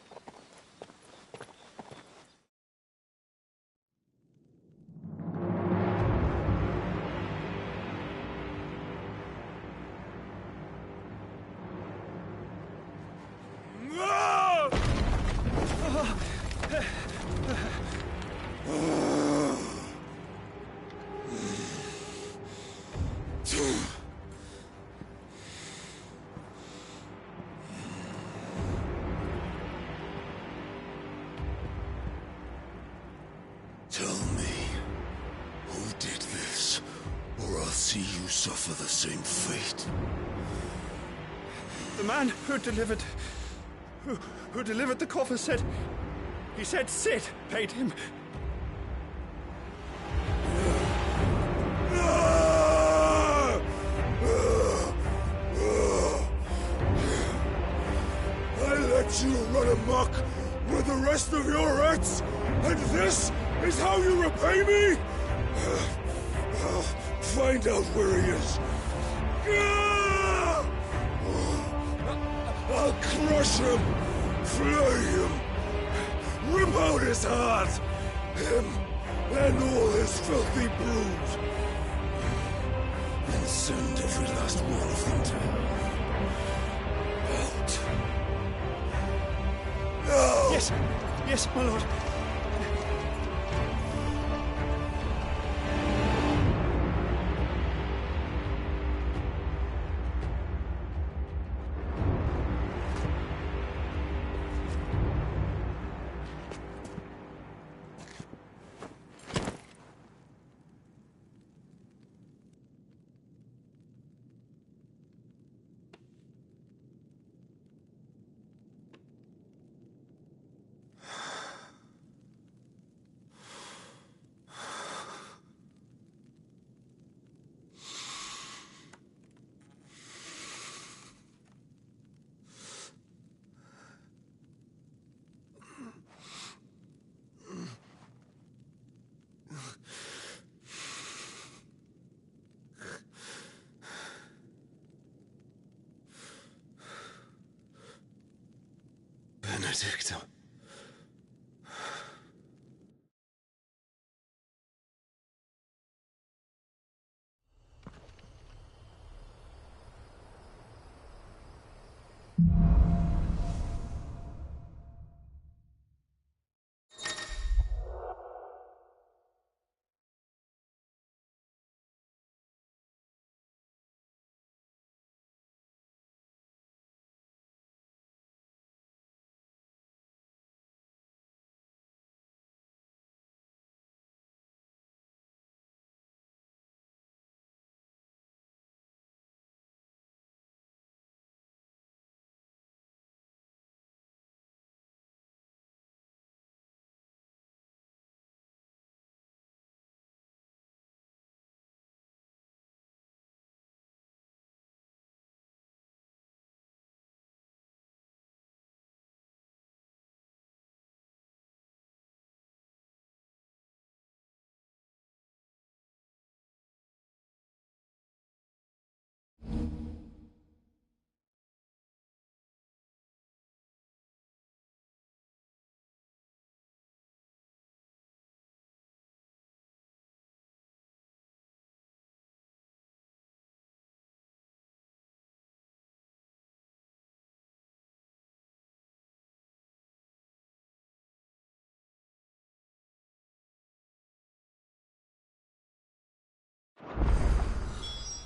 Tell me, who did this, or I'll see you suffer the same fate. The man who delivered the coffer said... He said Sid paid him. I let you run amok with the rest of your rats, and this is how you repay me? I'll find out where he is. I'll crush him, flay him, rip out his heart, him and all his filthy brood, and send every last one of them to hell. Out. Now! Yes, yes, my lord. Benedicta.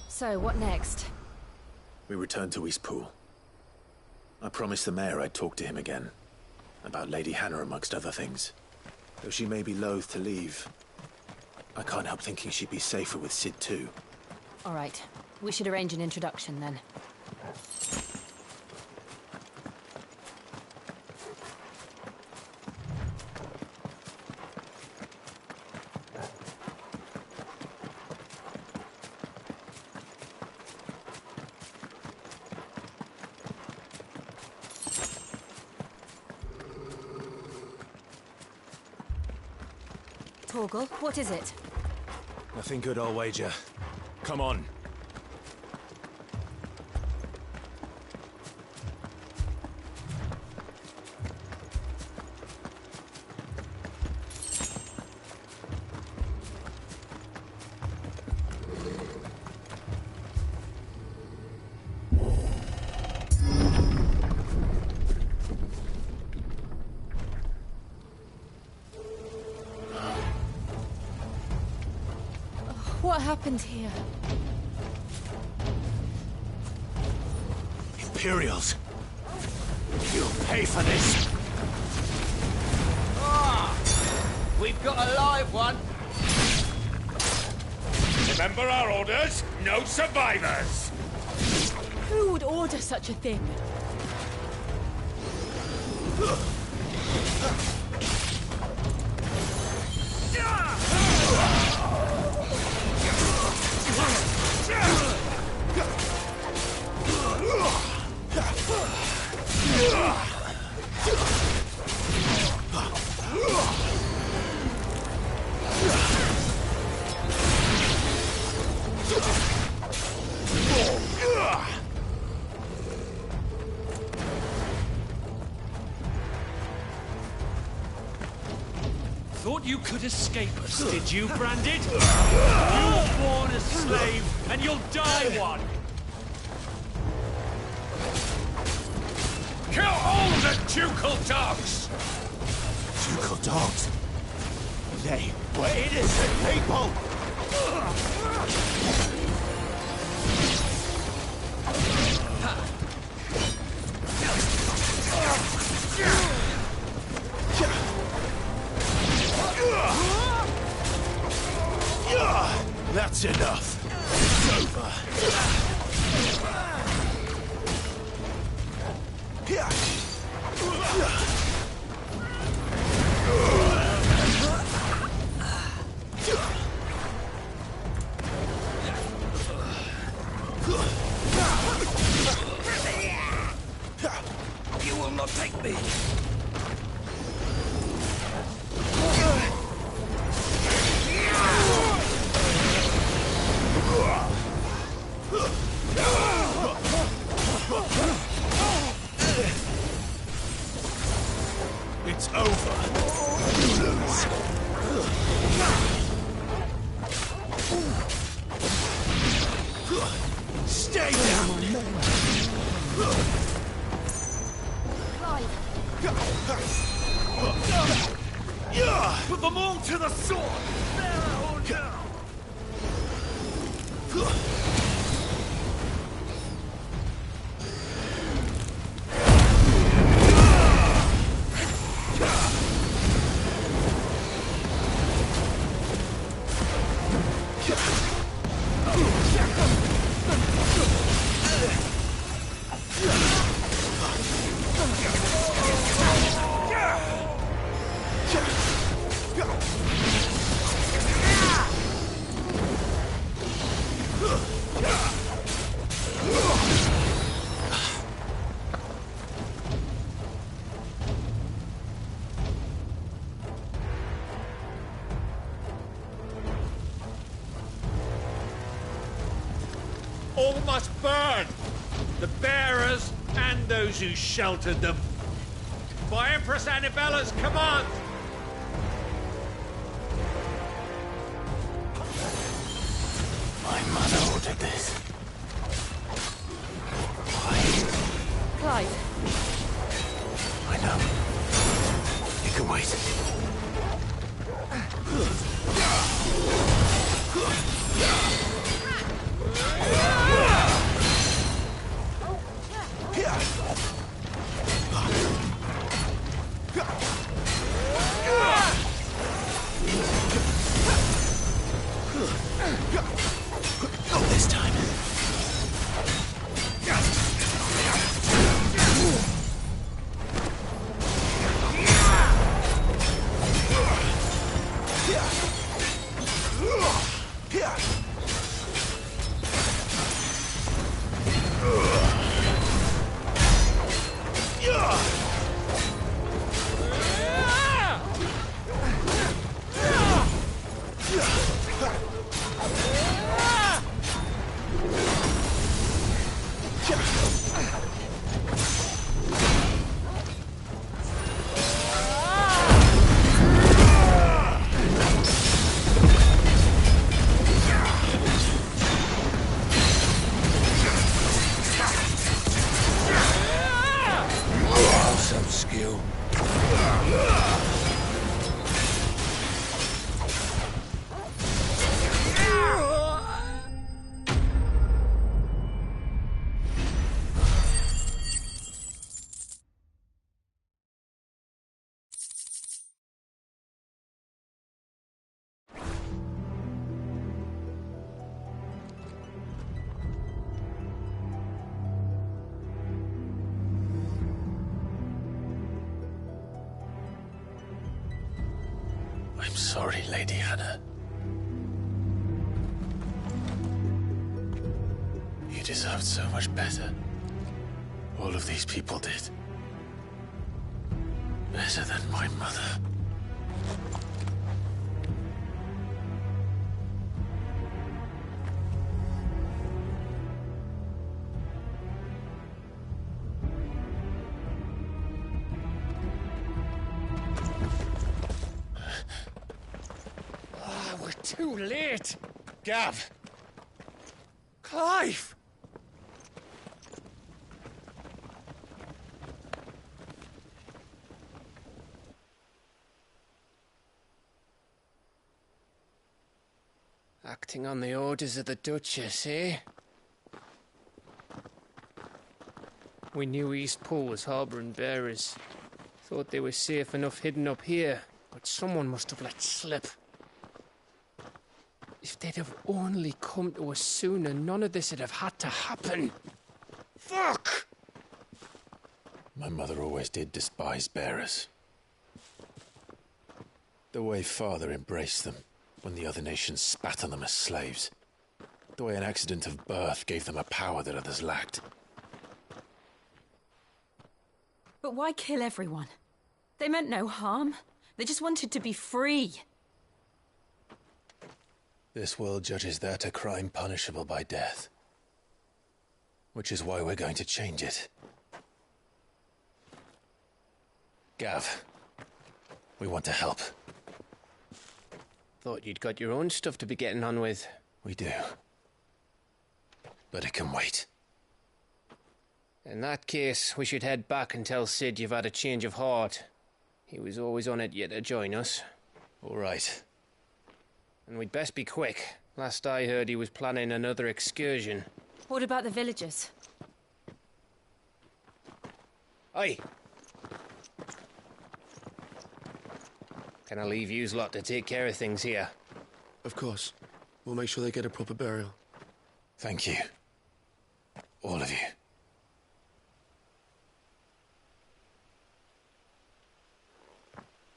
So, what next? We return to Eastpool. I promised the mayor I'd talk to him again. About Lady Hannah, amongst other things. Though she may be loath to leave, I can't help thinking she'd be safer with Sid too. All right. We should arrange an introduction then. Torgal, what is it? Nothing good, I'll wager. Come on. What happened here? Imperials. You'll pay for this. We've got a live one. Remember our orders? No survivors! Who would order such a thing? Thought you could escape us, did you, Branded? You were born a slave, and you'll die one! Kill all the ducal dogs! Ducal dogs? They were innocent people! That's enough. It's over. You will not take me! It's over. You lose. Stay down. Put them all to the sword! There or down! All must burn! The bearers and those who sheltered them. By Empress Annabella's command! My mother ordered this. Clive. I know. You can wait. Not this time. Some skill. sorry, Lady Hannah. You deserved so much better. All of these people did. Better than my mother. We're too late. Gav. Clive. Acting on the orders of the Duchess, eh? We knew Eastpool was harbouring bearers. Thought they were safe enough hidden up here, but someone must have let slip. If they'd have only come to us sooner, none of this would have had to happen. Fuck! My mother always did despise bearers. The way Father embraced them when the other nations spat on them as slaves. The way an accident of birth gave them a power that others lacked. But why kill everyone? They meant no harm. They just wanted to be free. This world judges that a crime punishable by death. Which is why we're going to change it. Gav, we want to help. Thought you'd got your own stuff to be getting on with. We do. But it can wait. In that case, we should head back and tell Sid you've had a change of heart. He was always on it yet to join us. All right. And we'd best be quick. Last I heard, he was planning another excursion. What about the villagers? Aye. Can I leave yous lot to take care of things here? Of course. We'll make sure they get a proper burial. Thank you. All of you.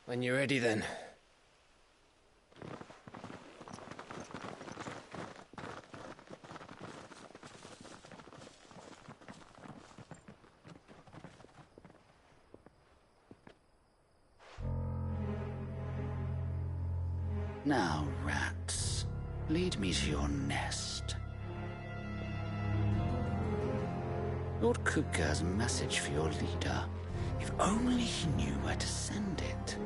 When you're ready, then. Now, rats, lead me to your nest. Lord Kuka has a message for your leader. If only he knew where to send it.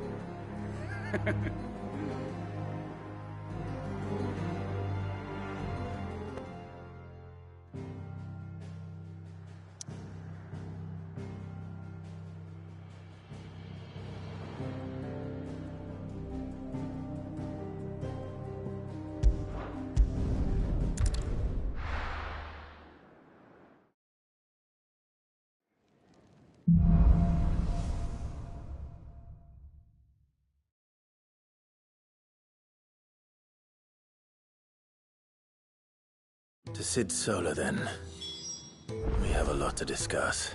To Sid Solar, then. We have a lot to discuss.